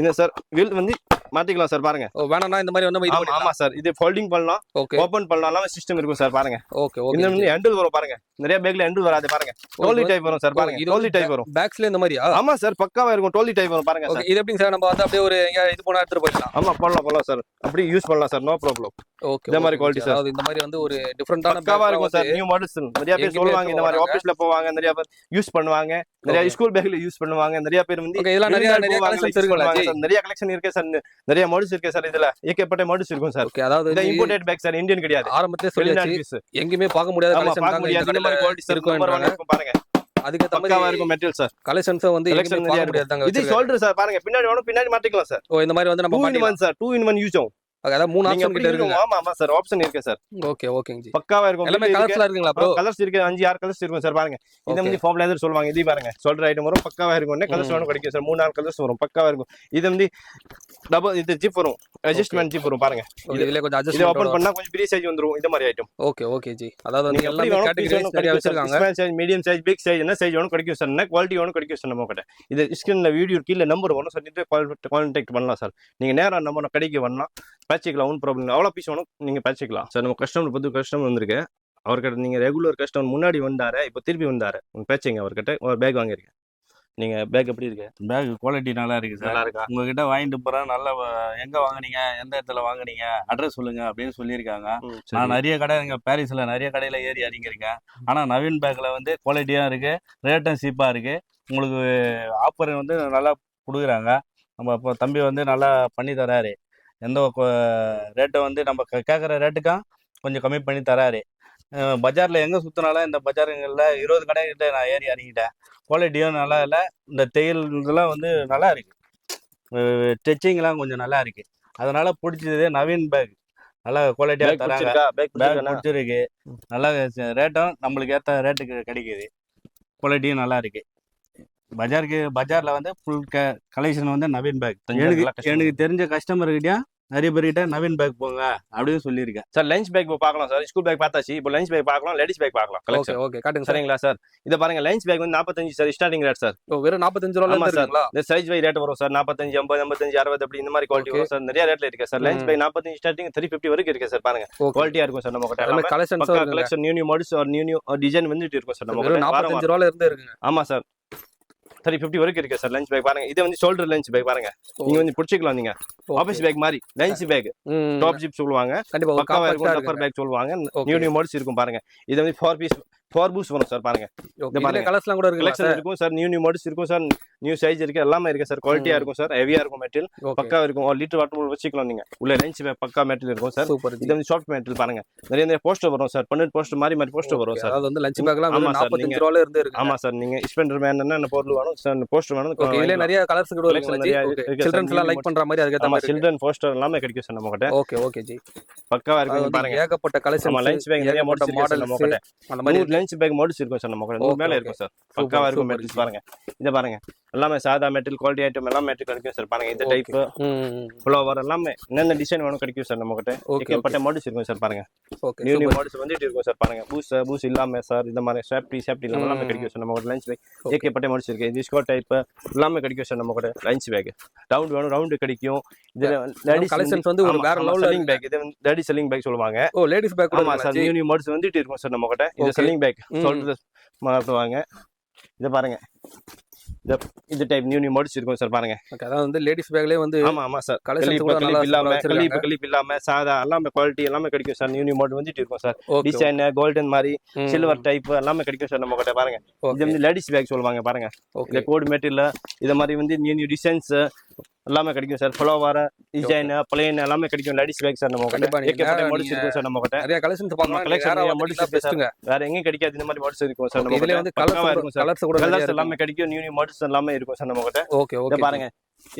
இந்த சார் வீல் வந்து மாத்திக்கலாம் சார். பாருங்க
ஓ வேணாம்னா இந்த மாதிரி வந்து நம்ம இது
ஆமா
பண்ணிக்கலாம்
ஆமா சார். இது ஃபோல்டிங் பண்ணலாம்
ஓகே
ஓபன் பண்ணலாம். எல்லாமே சிஸ்டம் இருக்கும் சார். பாருங்க
ஓகே ஓகே
இந்த வந்து ஹேண்டில் வரும். பாருங்க நிறைய பேக்ல ஹேண்டில் வராது. பாருங்க டோலி டைப் வரும் சார். பாருங்க
இது
டோலி டைப் வரும்.
பேக்ஸ்ல இந்த மாதிரியா
ஆமா சார் பக்காவா இருக்கும். டோலி டைப் வரும். பாருங்க
ஓகே
சார்.
இது எப்படிங்க சார் நம்ம வந்து அப்படியே ஒரு எங்க இது போனா எடுத்துட்டு போயிடலாம்
ஆமா போடலாம் சார். அப்படி யூஸ் பண்ணலாம் சார். No problem.
ஓகே
இந்த மாதிரி quality சார்.
அதாவது இந்த மாதிரி வந்து ஒரு டிஃபரண்டான
பக்காவா இருக்கும் சார். நியூ மாடல்ஸ் நிறைய பேர்
எங்கேயுமே
சொல்லுவாங்க. இந்த மாதிரி
எடுத்துட்டு
ஆபீஸ்ல போவாங்க. நிறைய பேர் யூஸ் பண்ணுவாங்க. நிறைய
Okay.
ஸ்கூல் பேக்ல யூஸ் பண்ணுவாங்க. நிறைய பேர் வந்து
ஓகே இதெல்லாம் நிறைய
வெளிநாடு போவாங்க,
கலெக்ஷன்ஸ்
use
இருக்குங்களா
பண்ணுவாங்க
ஜி
சார். நிறைய கலெக்ஷன் இருக்கு சார். நிறைய மாடல்ஸ் இருக்கு சார். இதுல ஏகப்பட்ட மாடல்ஸ் இருக்கும் சார்.
ஓகே அதாவது
இது
வந்து
இம்போர்ட்டட் பேக் சார். இந்தியன் கிடையாது.
ஆரம்பத்திலே
வெளிநாடு
சொல்லியாச்சு
பீஸ்.
எங்கேயுமே பார்க்க முடியாத
ஆமா
கலெக்ஷன்
பார்க்க
தாங்க
முடியாது. இந்த மாதிரி குவாலிட்டி சார். நம்பர் 1 இருக்கும். பாருங்க
அதுக்கு
பக்காவா இருக்கும் மெட்டீரியல் சார்.
கலெக்ஷன்ஸ் வந்து
Collection
எங்கேயுமே
நிறைய
பார்க்க முடியாது தாங்க
இது
வச்சிருக்காங்க.
Shoulder sir. பாருங்க பின்னாடி வேணும் பின்னாடி மாட்டிக்கலாம் சார்.
ஓ இந்த மாதிரி வந்து நம்ம
2 in
பண்ணிக்கலாம்
1 சார். 2 in 1 யூஸ் ஆகும்.
அதாவது மூணு
நீங்க
ஆப்ஷன் கிட்ட
எப்படி
இருக்குங்க
ஆமா ஆமா சார். ஆப்ஷன் இருக்கு சார்.
ஓகே ஓகேங்க ஜி
பக்காவா இருக்கும்.
எல்லாமே கலர்ஸ்லாம் இருக்குங்களா ப்ரோ
கலர்ஸ் இருக்கு. 5-6 கலர்ஸ் இருக்கும் சார். பாருங்க இது
Okay.
வந்து ஃபார்ம் லெதர் சொல்லுவாங்க. இது பாருங்க ஷோல்டர் ஐட்டம் வரும். பக்காவா இருக்கும். கலர்ஸ் வேணும் கிடைக்கும் சார். 3-4 கலர்ஸ் வரும். பக்காவா இருக்கும். இது வந்து டபுள் இது ஜிப் வரும். அட்ஜஸ்ட்மென்ட் ஜிப் வரும். பாருங்க
இதுல கொஞ்சம்
இது ஓபன்
அட்ஜஸ்ட்
பண்ணா கொஞ்சம் பெரிய சைஸ் வந்துரும். இந்த மாதிரி ஐட்டம்
ஓகே ஓகே ஜி அதாவது வந்து
நீங்க எப்படி
எல்லாமே
வேணும்
கேட்டகரிஸ் நிறைய வச்சிருக்காங்க
small size medium size big size என்ன சைஸ் வேணும் கிடைக்கும் சார். என்ன குவாலிட்டி வேணும் கிடைக்கும் சார் நம்ம கிட்ட. இது ஸ்கிரீன்ல வீடியோ கீழ நம்பர் வரும் சார். இது கான்டாக்ட் பண்ணலாம் சார். நீங்க நேரா நம்ம கடைக்கு வரலாம் பேச்சிக்கலாம். ஒன்றும் ப்ராப்ளம் இல்லை. அவ்வளோ பீஸ் வேணும் நீங்க பேச்சிக்கலாம் சார். நம்ம கஸ்டமர் புது கஸ்டமர் வந்திருக்கு. அவர்கிட்ட நீங்க ரெகுலர் கஸ்டமர் முன்னாடி வந்தாரு. இப்போ திருப்பி வந்தாரு. பேச்சிங்க அவர்கிட்ட ஒரு பேக் வாங்கியிருக்கேன். நீங்க பேக் எப்படி இருக்கு?
பேக் குவாலிட்டி நல்லா இருக்கு சார்.
நல்லா இருக்கா?
உங்ககிட்ட வாங்கிட்டு போறேன். நல்லா எங்க வாங்குனீங்க, எந்த இடத்துல வாங்குனீங்க, அட்ரஸ் சொல்லுங்க அப்படின்னு சொல்லியிருக்காங்க. நான் நிறைய கடை இங்க பாரிஸ்ல நிறைய கடையில ஏறி இறங்கியிருக்கேன். ஆனா நவீன் பேக்ல வந்து குவாலிட்டியா இருக்கு, ரேட்டும் சீப்பா இருக்கு. உங்களுக்கு ஆஃபர் வந்து நல்லா கொடுக்குறாங்க. நம்ம இப்போ தம்பி வந்து நல்லா பண்ணி தராரு. எந்த ரேட்டை வந்து நம்ம கேட்குற ரேட்டுக்கும் கொஞ்சம் கம்மி பண்ணி தராரு. பஜாரில் எங்கே சுற்றினாலும் இந்த பஜாருங்களில் 20 கடைக்கிட்ட நான் ஏறி இறங்கிட்டேன். குவாலிட்டியும் நல்லா இல்லை. இந்த தையல் இதெல்லாம் வந்து நல்லா இருக்கு. ஸ்டிச்சிங்லாம் கொஞ்சம் நல்லா இருக்கு. அதனால பிடிச்சது நவீன் பேக். நல்லா குவாலிட்டியாக தராங்க. பேக் பிடிச்சிருக்கு. நல்லா ரேட்டும் நம்மளுக்கு ஏற்ற ரேட்டுக்கு கிடைக்குது. குவாலிட்டியும் நல்லா இருக்கு. பஜார்ல வந்து ஃபுல் கலெக்ஷன் வந்து நவீன் பேக்.
தஞ்சாவூர்ல customer.
எனக்கு தெரிஞ்ச கஸ்டமர்கிட்ட நிறைய பேர்கிட்ட நவீன் பேக் போங்க அப்படின்னு சொல்லியிருக்கேன்.
சார் லஞ்ச் பேக் பார்க்கலாம் சார். ஸ்கூல் பேக் பார்த்தாச்சு, இப்போ லஞ்ச் பேக் பார்க்கலாம், லேடிஸ் பேக் பார்க்கலாம்.
ஓகே
கலெக்ஷன்
ஓகே காட்டுங்க சார்.
சரிங்களா சார்? இதை பாருங்க, லஞ்ச் பேக் வந்து 45 சார் ஸ்டார்டிங் ரேட் சார்.
ஓ வெறும் 45 ரூபாயில
ஆமா
இருந்து
சார்.
இருக்குங்களா?
இந்த சைஸ் வை ரேட் வரும் சார். 45, 50, 55, 60 அப்படி இந்த மாதிரி குவாலிட்டி
Okay.
வரும் சார். நிறைய ரேட்ல இருக்கு சார். லஞ்ச் பேக் 45 ஸ்டார்டிங் 350 வரைக்கும் இருக்கு சார். பாருங்க
ஓகே
குவாலிட்டியா இருக்கும் சார். நம்ம கிட்ட
எல்லாமே
எல்லாமே
கலெக்ஷன்ஸ்
பக்கா
இருக்குங்க.
Collection, new models or new design வந்துட்டு இருக்கும் சார். நம்ம
வெறும்
கிட்ட வாரம்
45 ரூபாயில இருந்து இருக்குங்க.
ஆமா சார். 350 வரைக்கும் இருக்கு சார் லஞ்ச் பேக். பாருங்க இது வந்து ஷோல்டர் லஞ்ச் பேக். பாருங்க நீங்க வந்து பிடிச்சிக்கலாம். நீங்க ஆபீஸ் பேக் மாதிரி லஞ்ச் பேக், டாப் ஜிப் சொல்லுவாங்க,
கண்டிப்பா ஒரு
பக்காவா இருக்கும்.
காம்பேக்டா
டப்பர் பேக் சொல்லுவாங்க.
Okay.
நியூ மாடல்ஸ் இருக்கும் பாருங்க. இது வந்து 4 பூஸ் வரும் சார். பாருங்க
ஓகே
பாருங்க.
இதுல கலர்ஸ்லாம் கூட இருக்குங்களா
கலெக்ஷன் இருக்கும் சார். நியூ மாடல்ஸ் இருக்கும் சார். நியூ சைஸ் இருக்கு, எல்லாமே இருக்கு சார். குவாலிட்டியா இருக்கும் சார். ஹெவியா இருக்கும் மெட்டீரியல்.
ஓகே
பக்கா இருக்கும். 1 லிட்டர் வாட்டர் பாட்டில் வச்சுக்கலாம் நீங்க. உள்ள லஞ்ச் பேக் பக்கா மெட்டீரியல் இருக்கும் சார்.
சூப்பர்
இது வந்து சாஃப்ட் மெட்டீரியல். பாருங்க நிறைய போஸ்டர் வரும் சார். 12 போஸ்டர் மாதிரி போஸ்டர் வரும் சார்.
அதாவது வந்து லஞ்ச் பேக்லாம்
ஆமா
வெறும்
சார்,
45 ரூபாயில இருந்து இருக்கு.
ஆமா சார். நீங்க ஸ்பெண்டர் மேன் என்ன பொருள் வேணும் சார், போஸ்டர் வேணும்.
ஓகே இதுல நிறைய கலர்ஸ் கூட
Collection
இருக்குங்க
நிறைய
ஜி.
இருக்கு
ஓகே
sir.
சில்ட்ரன்ஸ் எல்லாம் லைக் பண்ற மாதிரி அதுக்கு ஏத்த
ஆமா
மாதிரி இருக்கு.
சில்ட்ரன் போஸ்டர் எல்லாமே கிடைக்கும் சார் நம்ம கிட்ட.
Okay okay G.
பக்காவா
அதாவது
இருக்கும்
வந்து
பாருங்க.
ஏகப்பட்ட
ஆமா
கலெக்ஷன்ஸ்
லஞ்ச் பேக் நிறைய மாடல்ஸ் இருக்கு சார் நம்ம கிட்ட.
அந்த மாதிரி
100 லஞ்ச் பேக் மாடல்ஸ் இருக்கும் சார் நம்ம கிட்ட. 100
Okay,
மேல
okay.
இருக்கும் சார். பக்காவா இருக்கும் மெட்டீரியல்ஸ். பாருங்க இத பாருங்க, எல்லாமே சாதா மெட்டீரியல், குவாலிட்டி ஐட்டம் எல்லாம் மெட்டீரியல் கிடைக்கும் சார். பாருங்க இந்த டைப் ஃப்ளவர் எல்லாமே என்னென்ன டிசைன் வேணும் கிடைக்கும் சார் நம்ம கிட்ட. ஏகப்பட்ட மாடல்ஸ் இருக்கும் சார். பாருங்க
ஓகே
நியூ மாடல்ஸ் வந்துட்டு இருக்கும் சார். பாருங்க பூஸ் இல்லாம சார் இந்த மாதிரி சேஃப்டி எல்லாமே கிடைக்கும் சார் நம்ம கிட்ட. லஞ்ச் பேக் ஏகப்பட்ட மாடல்ஸ் இருக்கு. டிஸ்கோ டைப் எல்லாமே கிடைக்கும் சார் நம்ம கிட்ட. லஞ்ச் பேக் ரவுண்ட் வேணும், ரவுண்ட் கிடைக்கும். இதுல லேடிஸ்
கலெக்ஷன்ஸ் வந்து ஒரு வேற லெவல்ல
செல்லிங் பேக். இது வந்து லேடி செல்லிங் பேக் சொல்லுவாங்க.
ஓ லேடிஸ் பேக் கூட
ஆமா சார். நியூ மாடல்ஸ் வந்துட்டு இருக்கும் சார் நம்ம கிட்ட. இது செல்லிங் பேக் ஷோல்டர் மாத்துவாங்க. இத பாருங்க, இந்த டைப் நியூ மாடல்ஸ் இருக்கும் சார். பாருங்க
ஓகே அதாவது வந்து லேடிஸ் பேக்லயே வந்து
ஆமா சார்.
கலெக்ஷன்ஸ் கூட நல்லா
கிளிப் இல்லாம சாதா எல்லாமே குவாலிட்டி எல்லாமே கிடைக்கும் சார். நியூ மாடல் வந்துட்டு இருக்கும் சார்.
ஓகே
டிசைன் கோல்டன் மாதிரி சில்வர் டைப் எல்லாமே கிடைக்கும் சார் நம்ம கிட்ட. பாருங்க இது வந்து லேடிஸ் பேக் சொல்லுவாங்க. பாருங்க
ஓகே
இந்த கோட் மெட்டீரியல் இத மாதிரி வந்து நியூ டிசைன்ஸ் எல்லாமே கிடைக்கும் சார். ஃப்ளவர் டிசைன் பிளேன் எல்லாமே கிடைக்கும் லேடிஸ் பேக் சார் நம்ம கிட்ட.
கண்டிப்பா நீங்க
ஏகப்பட்ட மாடல்ஸ் இருக்கும் சார் நம்ம கிட்ட.
நிறைய கலெக்ஷன்ஸ் பார்க்கலாம்.
கலெக்ஷன் நிறைய மாடல்ஸ் இருக்கு
பெஸ்ட்ங்க.
சார். வேற எங்கேயும் கிடைக்காது இந்த மாதிரி மாடல்ஸ் இருக்கும் சார் நம்ம
இதுல
கிட்ட.
வந்து
பக்காவா இருக்கும் சார்.
கலர்ஸ் கூட நிறைய
கலர்ஸ்
இருக்கு.
எல்லாமே கிடைக்கும். நியூ மாடல்ஸ் எல்லாமே இருக்கும் சார் நம்ம கிட்ட.
ஓகே
இத
ஓகே
பாருங்க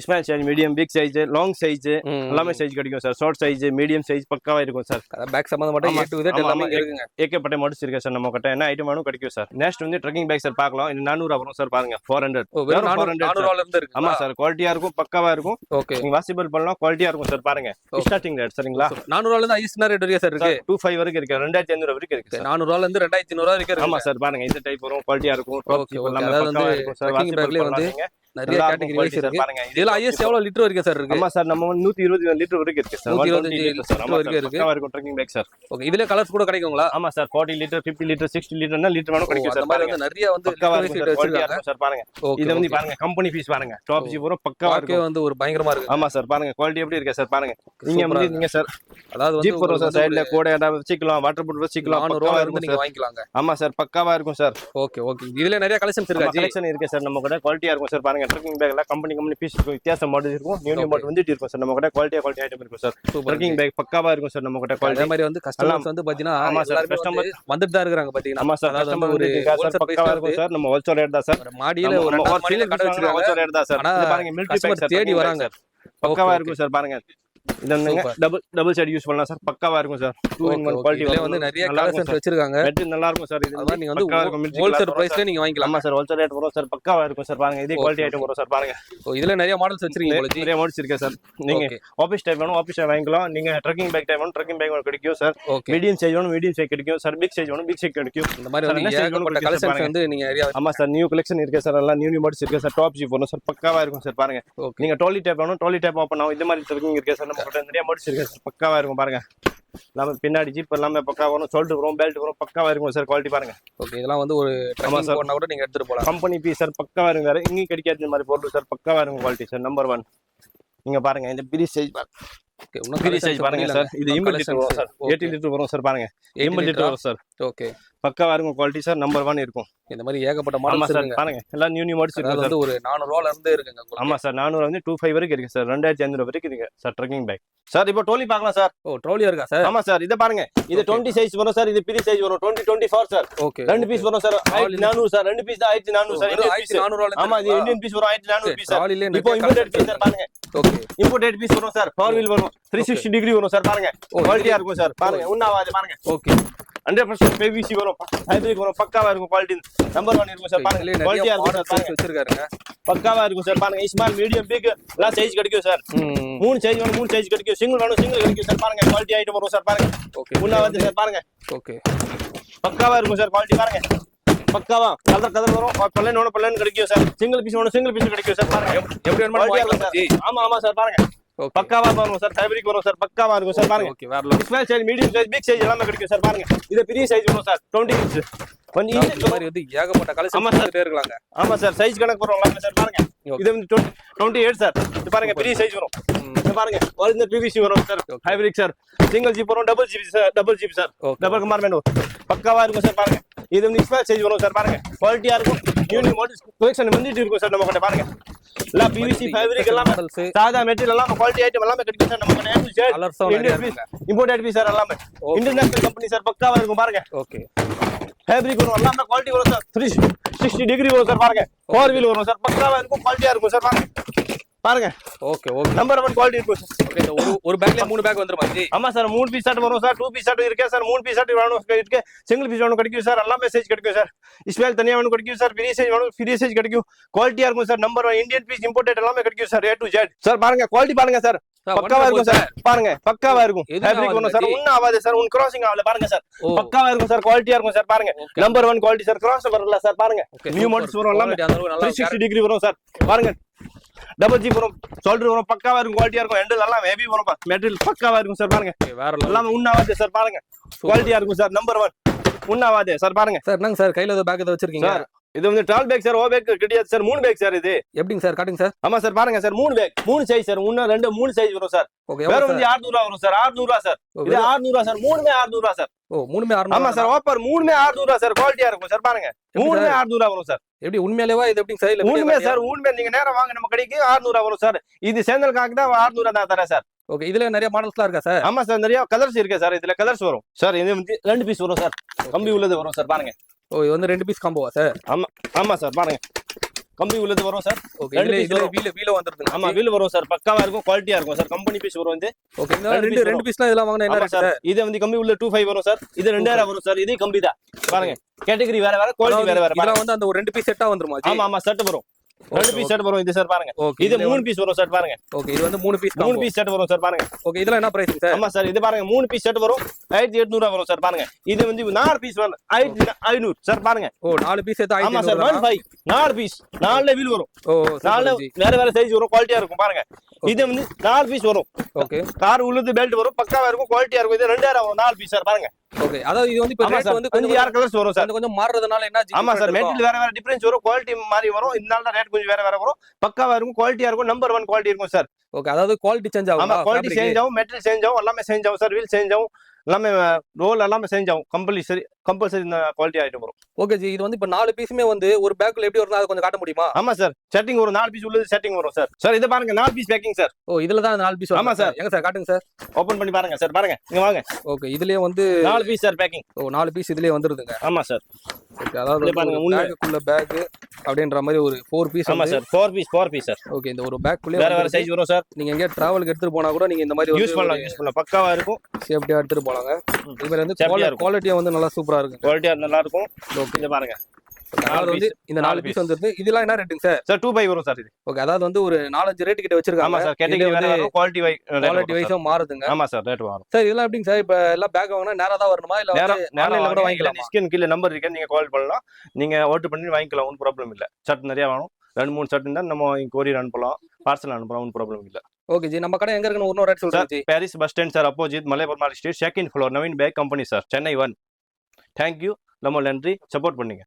small size, medium, big size, long size எல்லாமே சைஸ் கிடைக்கும் sir. Short size, medium size பக்காவா இருக்கும் சார்.
பேக் சம்பந்தப்பட்ட
ஆமா,
A to Z எல்லாமே
ஆமா,
இருக்குங்க.
ஏகப்பட்ட மாடல்ஸ் இருக்கு சார் நம்ம கிட்ட. என்ன ஐட்டம் வேணும் கிடைக்கும் சார். நெக்ஸ்ட் வந்து ட்ரெக்கிங் பேக் சார் பார்க்கலாம். இது 400 வரும் சார். பாருங்க 400.
ஓ வெறும் 400
400
ரூபாயில இருந்து இருக்கு.
ஆமா சார். குவாலிட்டியா இருக்கும், பக்காவா இருக்கும்.
ஓகே
நீங்க வாசிபிள் பண்ணலாம், குவாலிட்டியா இருக்கும் சார். பாருங்க ஸ்டார்டிங் ரேட் சரிங்களா.
400 ரூபாயில இருந்து ஹையஸ்ட் ரேட் வரைக்கும் சார் இருக்கு.
25 வரைக்கும் இருக்கு. 2500 வரைக்கும் இருக்கு சார்.
400 ரூபாயில இருந்து 2500 ரூபாய் வரைக்கும்
ஆமா
இருக்கு.
சார். பாருங்க இந்த டைப் வரும், குவாலிட்டியா இருக்கும்.
ஓகே ஓகே அதாவது வந்து ட்ரெக்கிங் பேக்லயே வந்து நிறைய கேட்டகரி வைஸ் இருக்கு.
பாருங்க
இதுல ஹையஸ்ட் எவ்வளவு லிட்டர் வரைக்கும் சார் இருக்கு?
ஆமா சார். நம்ம 120 லிட்டர் வரைக்கும் இருக்கு சார்.
125
litre sir. ஆமா
வரைக்கும்
சார்.
இருக்கு.
பக்காவா இருக்கும் ட்ரெக்கிங் பேக் சார்.
ஓகே இதுல கலர்ஸ் கூட கிடைக்குங்களா?
ஆமா சார். 40 லிட்டர், 50 லிட்டர், 60 லிட்டர்னா லிட்டர் வேணும் கிடைக்கும்
அந்த
சார்.
மாதிரி
பாருங்க
வந்து நிறைய வந்து
பக்காவா
லிட்டர்
இருக்கும்
வைஸ்
சார். குவாலிட்டியா
வச்சிருக்காங்க.
இருக்கும் சார். பாருங்க
ஓகே
இது வந்து பாருங்க கம்பெனி பீஸ். பாருங்க டாப் ஜி வரும், பக்காவா
ஓகே
இருக்கும்.
வந்து ஒரு பயங்கரமா இருக்கு.
ஆமா சார். பாருங்க குவாலிட்டி எப்படி இருக்கு சார். பாருங்க நீங்க
சூப்பரா
வந்து நீங்க சார்
அதாவது வந்து
ஜீப் வரும் சார். சைடுல கூட ஏதாவது வச்சுக்கலாம், வாட்டர் பாட்டில் வச்சுக்கலாம்.
400
பக்காவா
ரூபாயில
இருக்கும்
இருந்து நீங்க
சார்.
வாங்கிக்கலாங்க.
ஆமா சார். பக்காவா இருக்கும் சார்.
ஓகே ஓகே இதுல நிறைய கலெக்ஷன்ஸ் இருக்கா ஜி?
கலெக்ஷன் இருக்கு சார் நம்ம கிட்ட. குவாலிட்டியா இருக்கும் சார். பாருங்க ட்ரெக்கிங் பேக் எல்லாம் கம்பெனி பீஸ் இருக்கும். வித்தியாசம் மாடல் இருக்கும். நியூ மாடல் வந்துட்டு இருக்கும் சார் நம்ம கிட்ட. குவாலிட்டி ஐட்டம் இருக்கும் சார்.
சூப்பர்
ட்ரெக்கிங் பேக் பக்காவா இருக்கும் சார் நம்ம கிட்ட.
அதே
குவாலிட்டி
மாதிரி வந்து கஸ்டமர்ஸ் வந்து பாத்தீங்கன்னா
ஆமா சார்.
எல்லாரும்
கஸ்டமர்
வந்துட்டு தான் இருக்காங்க பாத்தீங்கன்னா.
ஆமா சார்.
அதாவது
கஸ்டமர்
ஒரு
வந்து சார்
ஹோல்சேல்
பக்காவா
பிரைஸ்ல
இருக்கும் சார். நம்ம ஹோல்சேல் ரேட் தான் சார்.
ஒரு மாடியில ஒரு
நம்ம
ரெண்டாவது மாடியில கடை வச்சிருக்காங்க.
ஹோல்சேல் ரேட் தான் சார்.
ஆனா
இது பாருங்க மில்ட்ரி
கஸ்டமர்
பேக் சார்.
தேடி வராங்க.
பக்காவா
ஓகே,
இருக்கும் சார். பாருங்க இது
Super.
டபுள் சைடு யூஸ் பண்ணலாம் சார். பக்காவா இருக்கும் சார். 2-in-1 குவாலிட்டி
இதுல வந்து நிறைய கலெக்ஷன்ஸ் வச்சிருக்காங்க.
மெட்டீரியல் நல்லா இருக்கும் சார். இது
அதான் நீங்க வந்து
பக்காவா இருக்கும். மில்ட்ரி
ஹோல்சேல்
கிளாஸ்
பிரைஸ்ல நீங்க வாங்கிக்கலாம்.
ஆமா சார். ஹோல்சேல் ரேட் வரும் சார். பக்காவா இருக்கும் சார். பாருங்க இதே குவாலிட்டி ஐட்டம் வரும் சார். பாருங்க
இதுல நிறைய மாடல்ஸ் வச்சிருக்கீங்க போல ஜி.
நிறைய மாடல்ஸ் இருக்கு சார். நீங்க
ஓகே
ஆபீஸ் டைப் வேணும், ஆபீஸ் டைப் வாங்கிக்கலாம். நீங்க ட்ரெக்கிங் பேக் டைப் வேணும், ட்ரெக்கிங் பேக் கிடைக்கும் சார்.
ஓகே
மீடியம் சைஸ் வேணும், மீடியம் சைஸ் கிடைக்கும் சார். பிக் சைஸ் வேணும், பிக் சைஸ் கிடைக்கும்.
இந்த மாதிரி
சார்,
வந்து
என்ன size
ஏகப்பட்ட
வேணும்
கலெக்ஷன்ஸ்
பாருங்க.
வந்து நீங்க நிறைய
ஆமா சார். நியூ கலெக்ஷன் இருக்கு சார். எல்லாம் நியூ மாடல்ஸ் இருக்கு சார். டாப் ஜீப் வரும் சார். பக்காவா இருக்கும் சார். பாருங்க
ஓகே
நீங்க ட்ராலி டைப் வேணும், ட்ராலி டைப் ஓப்பன் ஆகும். இந்த மாதிரி ட்ரெக்கிங் இருக்கு சார். நம்ம கிட்ட நிறைய மாடல்ஸ் இருக்கு சார். பக்காவா இருக்கும். பாருங்க எல்லாமே பின்னாடி ஜீப் எல்லாமே பக்காவா வரும். ஷோல்டர் வரும், பெல்ட் வரும். பக்காவா இருக்கும் சார். குவாலிட்டி பாருங்க.
ஓகே இதெல்லாம் வந்து ஒரு ட்ரெக்கிங்
sir.
போனா கூட நீங்க எடுத்துட்டு போலாம்.
Company piece sir. பக்காவா இருக்கும். வேற எங்கேயும் கிடைக்காது இந்த மாதிரி பொருள் சார். பக்காவா இருக்கும் குவாலிட்டி சார். நம்பர் 1 நீங்க பாருங்க இந்த பெரிய சைஸ்
ஓகே இன்னும்
பெரிய சைஸ் பாருங்க சார். இது 80 லிட்டர் வரும் சார். 80 லிட்டர் வரும் சார். பாருங்க 80 லிட்டர் வரும் சார்.
ஓகே
பக்காவா இருக்கும். Quality sir. நம்பர் 1 இருக்கும்.
இந்த மாதிரி ஏகப்பட்ட
ஆமா
மாடல்ஸ்
சார்.
இருக்குங்க.
பாருங்க எல்லாம் நியூ மாடல்ஸ்
அதாவது
இருக்கு சார்.
வந்து ஒரு 400 ரூபாயில இருந்து இருக்குங்க உங்களுக்கு.
ஆமா சார். 400 வந்து 25 வரைக்கும் இருக்கு சார். 2500 வரைக்கும் இருக்கு சார் ட்ரெக்கிங் பேக். சார் இப்போ ட்ரோலி பார்க்கலாம் சார்.
ஓ ட்ரோலியா இருக்கா சார்?
ஆமா சார். இத பாருங்க. இது 20 சைஸ் வரும் சார். இது பெரிய சைஸ் வரும் 20-24 சார்.
ஓகே
ரெண்டு பீஸ் வரும் சார். 1400 சார். ரெண்டு பீஸ் தான் 1400 சார். Indian piece.
400 ரூபாயில
ஆமா இது இந்தியன் பீஸ் வரும் 1400 பீஸ் சார்.
ட்ராலிலே
இப்போ இம்போர்ட்டட் பீஸ் சார். பாருங்க
ஓகே
இம்போர்ட்டட் பீஸ் வரும் சார். 4 வீல் வரும். 360 டிகிரி வரும் சார். பாருங்க குவாலிட்டியா இருக்கும் சார். பாருங்க உண்ணாவாது பாருங்க.
ஓகே
100% PVC வரும், ஃபேப்ரிக் வரும், பக்காவா இருக்கும், குவாலிட்டி நம்பர் 1 இருக்கும் சார். பாருங்க
இதுலயே
குவாலிட்டியா
நிறைய
இருக்கும் சார். பாருங்க
வச்சிருக்காருங்க.
பக்காவா இருக்கும் சார். பாருங்க ஸ்மால், மீடியம், பிக் எல்லாம் சைஸ் கிடைக்கும் சார். 3 சைஸ் வேணும், 3 சைஸ் கிடைக்கும். சிங்கிள் வேணும், சிங்கிள் கிடைக்கும் சார். பாருங்க குவாலிட்டி ஐட்டம் வரும் சார். பாருங்க
ஓகே
உள்ள வந்து சார். பாருங்க
ஓகே
பக்காவா இருக்கும் சார். குவாலிட்டி பாருங்க பக்காவா. கலர் வரும், பல்லன் கிடைக்கும் சார். சிங்கிள் பீஸ் வேணும், சிங்கிள் பீஸ் கிடைக்கும் சார். பாருங்க
எப்படி வேணுமோ
குவாலிட்டியா இருக்கும்
வாங்கிக்கலாம்
சார். ஆமா சார். பாருங்க
ஓகே
பக்காவா வரும் சார். ஃபேப்ரிக் வரும் சார். பக்காவா இருக்கும் சார். பாருங்க
ஓகே வேற level.
Small size, medium size, big size எல்லாமே கிடைக்கும் சார். பாருங்க இது பெரிய சைஸ் வரும் சார். 20 இன்ச்.
இந்த மாதிரி வந்து ஏகப்பட்ட கலெக்ஷன்
ஆமா சார்.
பண்ணிட்டே இருக்கலாங்க.
ஆமா சார். சைஸ் கணக்கு வரும் எல்லாமே சார். பாருங்க
Okay.
இது வந்து 28 சார். இது பாருங்க பெரிய சைஸ் வரும். இது பாருங்க ஒரிஜினல் PVC வரும் sir.
Okay.
Fabric sir. Single zip வரும், double zip sir. Double zip sir.
Okay.
Double compartment வரும். பக்காவா இருக்கும் சார். பாருங்க இது வந்து ஸ்மால் சைஸ் வரும் சார். பாருங்க குவாலிட்டியா இருக்கும். யூனிக் மாடல் கலெக்ஷன் வந்துட்டு இருக்கும் சார் நம்ம கிட்ட. பாருங்க எல்லாம் PVC ஃபேப்ரிக் எல்லாமே
மாடல்ஸ்
சாதா மெட்டீரியல் எல்லாமே குவாலிட்டி ஐட்டம் எல்லாமே கிடைக்கும் சார் நம்ம கிட்ட. A to Z
கலர்ஸ் நிறைய இருக்குங்க.
இம்போர்ட்டட் பீஸ் சார் எல்லாமே.
Okay.
International company sir. பக்காவா இருக்கும். பாருங்க
ஓகே
ஃபேப்ரிக் வரும், எல்லாமே குவாலிட்டி வரும் சார். 360 டிகிரி வரும் சார். பாருங்க 4 வீல் வரும் சார். பக்காவா இருக்கும், குவாலிட்டியா இருக்கும் சார். பாருங்க பாருங்க
ஓகே ஓகே
நம்பர் 1 குவாலிட்டி இருக்கும் சார்.
ஓகே இந்த ஒரு பேக்ல 3 பேக் வந்துருமா ஜி?
ஆமா சார். 3 பீஸ் ஷர்ட் வரும் சார். 2 பீஸ் ஷர்ட் இருக்கு சார். 3 பீஸ் ஷர்ட் வேணும் இருக்கு. சிங்கிள் பீஸ் வேணும் கிடைக்கும் சார். எல்லாமே சைஸ் கிடைக்கும் சார். ஸ்மால் தனியா வேணும் கிடைக்கும் சார். பெரிய சைஸ் வேணும், பெரிய சைஸ் கிடைக்கும். குவாலிட்டியா இருக்கும் sir. Number 1 Indian piece imported எல்லாமே கிடைக்கும் sir. A to Z sir. பாருங்க குவாலிட்டி பாருங்க சார். பக்காவா இருக்கும் சார். பாருங்க பக்காவா இருக்கும். ஃபேப்ரிக் வரும் சார். ஒண்ணு ஆகாது சார். ஒண்ணு கிராசிங் ஆகல. பாருங்க சார் பக்காவா இருக்கும் சார். குவாலிட்டியா இருக்கும் சார். பாருங்க நம்பர் 1 குவாலிட்டி சார். கிராஸ் வரல சார். பாருங்க நியூ மாடல்ஸ் வரும் எல்லாமே. 360 டிகிரி வரும் சார். பாருங்க டபுள் ஜி வரும், ஷோல்டர் வரும். பக்காவா இருக்கும், குவாலிட்டியா இருக்கும். ஹேண்டில் எல்லாம் ஹெவி வரும். மெட்டீரியல் பக்காவா இருக்கும் சார். பாருங்க
வேற லெவல்.
எல்லாமே உண்ணாவாதே சார். பாருங்க குவாலிட்டியா இருக்கும் சார். நம்பர் 1 உண்ணாவாதே சார். பாருங்க
சார் என்னங்க சார் கையில ஏதோ பேக் ஏதோ வச்சிருக்கீங்க?
சார் இது வந்து டால் பேக் சார். ஓ பேக் கிடையாது சார். 3 bag sir. இது
எப்படிங்க சார் காட்டுங்க சார்?
ஆமா சார். பாருங்க sir 3 bag 3 size sir. 1 2 3 size வரும் சார்.
ஓகே
வேற வந்து 600 ரூபாய் வரும் சார். 600 ரூபாய் சார். இது 600 ரூபாய் சார். 3மே 600 ரூபாய் சார்.
ஓ 3மே 600.
ஆமா சார். ஆஃபர் 3மே 600 ரூபாய் சார். குவாலிட்டியா இருக்கும் சார். பாருங்க 3மே 600 ரூபாய் வரும் சார்.
எப்படி உண்மையிலேவா இது எப்படிங்க சார்? இல்ல
உண்மை சார். உண்மை நீங்க நேரா வாங்க நம்ம கடைக்கு 600 ரூபாய் வரும் சார். இது சேந்தல் காக்கு தான் 600 ரூபாய் தான் தரேன் சார்.
ஓகே இதுல நிறைய மாடல்ஸ்லாம் இருக்கா சார்?
ஆமா சார். நிறைய கலர்ஸ் இருக்கு சார். இதுல கலர்ஸ் வரும் சார். இது வந்து 2 பீஸ் வரும் சார். கம்பி உள்ளது வரும் சார். பாருங்க
ஓ இது வந்து 2 பீஸ் காம்போவா சார்?
ஆமா சார். பாருங்க கம்பி உள்ளது வரும் சார்.
ஓகே இதுல வீல வந்துருதுங்க.
ஆமா வீல் வரும் சார். பக்காவா இருக்கும், குவாலிட்டியா இருக்கும் சார். கம்பெனி பீஸ் வரும் வந்து.
ஓகே இந்த ரெண்டு பீஸ்லாம் இதெல்லாம் வாங்குனா என்ன
ஆமா
ரேட்
சார்.
சார்?
இது வந்து கம்பி உள்ள 25 வரும் சார். இது 2000 வரும் சார். இது கம்பி தான். பாருங்க கேட்டகரி வேற வேற, குவாலிட்டி வேற வேற.
இதெல்லாம் வந்து அந்த ஒரு 2 பீஸ் செட்டா வந்துருமா ஜி?
ஆமா செட் வரும். 2 பீஸ் செட் வரும் இது சார். பாருங்க
ஓகே
இது 3 பீஸ் வரும் சார். பாருங்க
ஓகே இது வந்து 3 பீஸ்
3 பீஸ் செட் வரும் சார். பாருங்க
ஓகே இதெல்லாம் என்ன பிரைஸ் சார்?
ஆமா சார். இது பாருங்க 3 பீஸ் செட் வரும் 1800 வரும் சார். பாருங்க இது வந்து 4 பீஸ் வரும் 1500 சார். பாருங்க
ஓ 4 பீஸ் எடுத்து
ஆமா சார் 15 4 பீஸ் 4ல வீல் வரும்.
ஓ
4 வேற வேற சைஸ் வரும், குவாலிட்டியா இருக்கும். பாருங்க இது வந்து 4 பீஸ் வரும்.
ஓகே
கார் உள்ளது பெல்ட் வரும், பக்காவா இருக்கும், குவாலிட்டியா இருக்கும். இது 2000 வரும் 4 பீஸ் சார். பாருங்க
ஓகே அதாவது இது வந்து இப்ப ரேட் வந்து
கொஞ்சம் யார் கலர்ஸ் வரும் சார்.
கொஞ்சம் மாறறதுனால என்ன ஜி?
ஆமா சார். மெட்டீரியல் வேற வேற டிஃபரன்ஸ் வரும், குவாலிட்டி மாதிரி வரும். இதனால ரேட் கொஞ்சம் வேற வேற வரும். பக்காவா இருக்கும், குவாலிட்டியா இருக்கும். நம்பர் 1 குவாலிட்டி இருக்கும் சார்.
ஓகே அதாவது குவாலிட்டி சேஞ்ச் ஆகும்.
ஆமா குவாலிட்டி சேஞ்ச் ஆகும், மெட்டீரியல் சேஞ்ச் ஆகும், எல்லாமே சேஞ்ச் ஆகும் சார். வீல் சேஞ்ச் ஆகும், எல்லாமே ரோல் எல்லாமே சேஞ்ச் ஆகும். கம்பல்சரி இந்த குவாலிட்டி ஐட்டம் வரும்.
ஓகே ஜி இது வந்து இப்ப 4 பீஸுமே வந்து ஒரு பேக்ல எப்படி வரும் அதை கொஞ்சம் காட்ட முடியுமா?
ஆமா சார். செட்டிங் வரும் 4 பீஸ் உள்ளது செட்டிங் வரும் சார். சார் இது பாருங்க 4 பீஸ் பேக்கிங் சார்.
ஓ இதுல தான் 4 பீஸ் வரும்.
ஆமா சார்.
எங்க சார் காட்டுங்க சார்.
ஓபன் பண்ணி பாருங்க சார். பாருங்க இங்க வாங்க.
ஓகே இதுலயே வந்து
4 பீஸ் சார் பேக்கிங்.
ஓ 4 பீஸ் இதுலயே வந்துருதுங்க.
ஆமா சார்.
ஓகே அதாவது
பாருங்க
பேக்குள்ள பேக் அப்படின்ற மாதிரி ஒரு 4 பீஸ்.
ஆமா சார் 4 பீஸ் சார்.
ஓகே இந்த ஒரு பேக்குள்ளே
வேற வேற சைஸ் வரும் சார்.
நீங்க எங்க டிராவலுக்கு எடுத்துட்டு போனா கூட நீங்க இந்த மாதிரி
யூஸ் பண்ணலாம் பக்காவா இருக்கும்.
சேஃப்டியா எடுத்துட்டு போலாங்க. இது மாதிரி வந்து குவாலிட்டியா வந்து நல்லா சூப்பரா இருக்கு.
குவாலிட்டியா நல்லா இருக்கும். ஓகே இத பாருங்க.
அதாவது வந்து இந்த 4 பீஸ் வந்துருது. இதெல்லாம் என்ன ரேட்டுங்க சார்?
சார் 2 பை வரும் சார் இது.
ஓகே அதாவது வந்து ஒரு 4-5 ரேட் கிட்ட வச்சிருக்காங்க.
ஆமா சார். கேட்டகரி வேற வேற, குவாலிட்டி
வைஸும் மாறுதுங்க.
ஆமா சார் ரேட் மாறும்.
சார் இதெல்லாம் எப்படிங்க சார்? இப்ப எல்லாம் பேக் வாங்கினா நேரா தான் வரணுமா இல்ல ஆன்லைன்ல கூட வாங்கிக்கலாமா?
ஸ்கிரீன் கீழ நம்பர் இருக்கு, நீங்க கால் பண்ணலாம். நீங்க ஆர்டர் பண்ணி வாங்கிக்கலாம், ஒன்றும் ப்ராப்ளம் இல்ல. ஷர்ட் நிறைய வேணும், 2-3 ஷர்ட் இருந்தா நம்ம கொரியர் அனுப்பலாம், பார்சல் அனுப்பலாம், ஒன்றும் ப்ராப்ளம் இல்ல.
ஓகே ஜி நம்ம கடை எங்க இருக்குன்னு ஒரு ரேட் சொல்லுங்க ji.
Parry's bus stand sir, opposite Malai Perumal street, second floor, Naveen bag company sir, Chennai 1. Thank you. ரொம்ப நன்றி, சப்போர்ட் பண்ணுங்க.